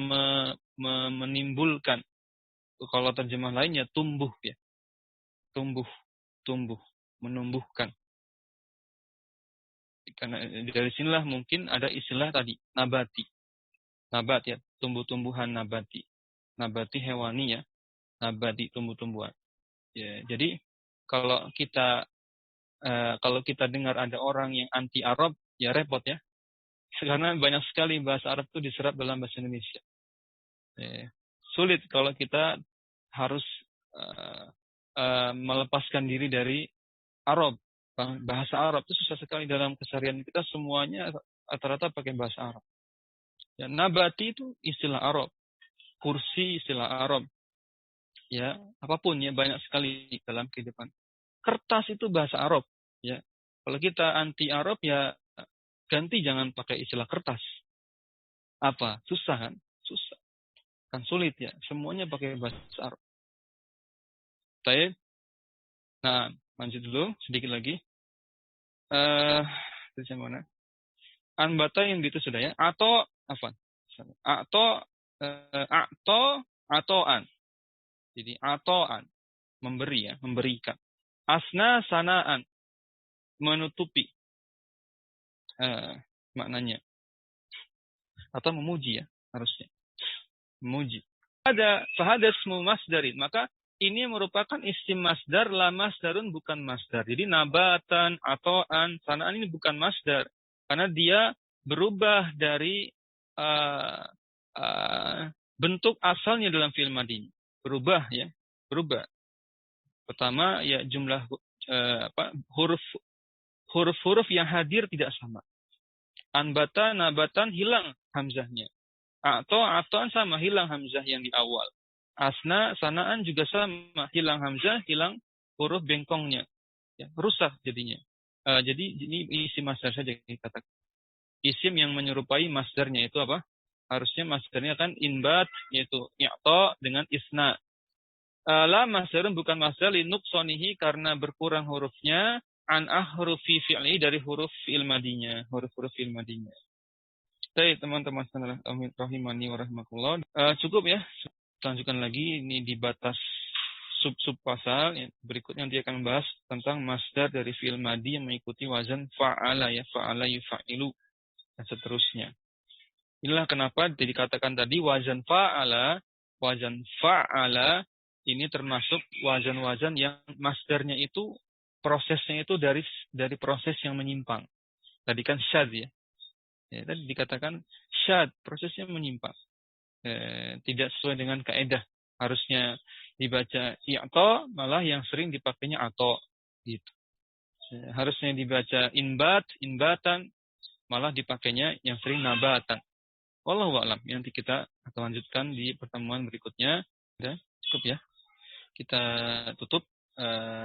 menimbulkan. Kalau terjemah lainnya tumbuh ya. Tumbuh, menumbuhkan. Karena dari sinilah mungkin ada istilah tadi, nabati. Nabat ya, tumbuh-tumbuhan nabati. Nabati hewani ya, nabati tumbuh-tumbuhan. Ya, jadi kalau kita dengar ada orang yang anti Arab, ya repot ya. Karena banyak sekali bahasa Arab itu diserap dalam bahasa Indonesia. Sulit kalau kita harus melepaskan diri dari Arab. Bahasa Arab itu susah sekali dalam keseharian kita, semuanya rata-rata pakai bahasa Arab. Ya, nabati itu istilah Arab. Kursi istilah Arab. Ya, apapun ya banyak sekali dalam kehidupan. Kertas itu bahasa Arab, ya. Kalau kita anti Arab ya ganti, jangan pakai istilah kertas. Apa? Susah kan? Susah. Kan sulit ya. Semuanya pakai bahasa Arab. Baik. Nah, lanjut dulu sedikit lagi. Terus yang mana? Anbata yang gitu sudah ya. Atau apa? Atoan. Jadi atoan, memberi ya, memberikan. Asna sanaan, menutupi. Maknanya. Atau memuji ya, harusnya. Memuji. Ada fahadasmu masdarin, maka ini merupakan isim masdar, la masdarun bukan masdar. Jadi nabatan, atoan, sanaan ini bukan masdar. Karena dia berubah dari bentuk asalnya dalam fi'il madhi. Berubah ya, berubah. Pertama ya jumlah huruf-huruf yang hadir tidak sama. Anbata, nabatan hilang hamzahnya. Atoan sama, hilang hamzah yang di awal. Asna, sanaan juga sama, hilang hamzah, hilang huruf bengkongnya. Ya, rusak jadinya. Jadi ini isim masdar saja kita katakan. Isim yang menyerupai masdarnya itu apa? Harusnya masdarnya kan inbat, yaitu i'ta dengan isna. La masdarun bukan masdar linuqsonihi karena berkurang hurufnya, an ahrufi fi'li dari huruf fi'il madinya, huruf-huruf fi'il madinya. Baik, teman-teman rahimani wa rahimakumullah. Cukup ya. Lanjutkan lagi, ini di batas sub-sub pasal. Berikutnya nanti akan membahas tentang masdar dari fi'il madi yang mengikuti wazan fa'ala ya, fa'ala yufa'ilu dan seterusnya. Inilah kenapa dikatakan tadi wazan fa'ala ini termasuk wazan-wazan yang masdarnya itu prosesnya itu dari proses yang menyimpang. Tadi kan syadz ya. Tadi dikatakan syad, prosesnya menyimpang. Tidak sesuai dengan kaidah. Harusnya dibaca i'ta, malah yang sering dipakainya ato. Gitu. Harusnya dibaca inbatan, malah dipakainya yang sering nabatan. Wallahu a'lam. Nanti kita akan lanjutkan di pertemuan berikutnya. Sudah cukup ya. Kita tutup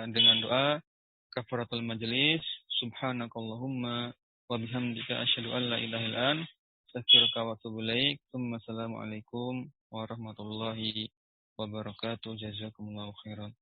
dengan doa kafaratul majelis. Subhanakallahumma wa bihamdika asyhadu an la ilaha illa anta astaghfiruka wa atubu ilaik. Assalamualaikum warahmatullahi wabarakatuh. Jazakumullahu khairan.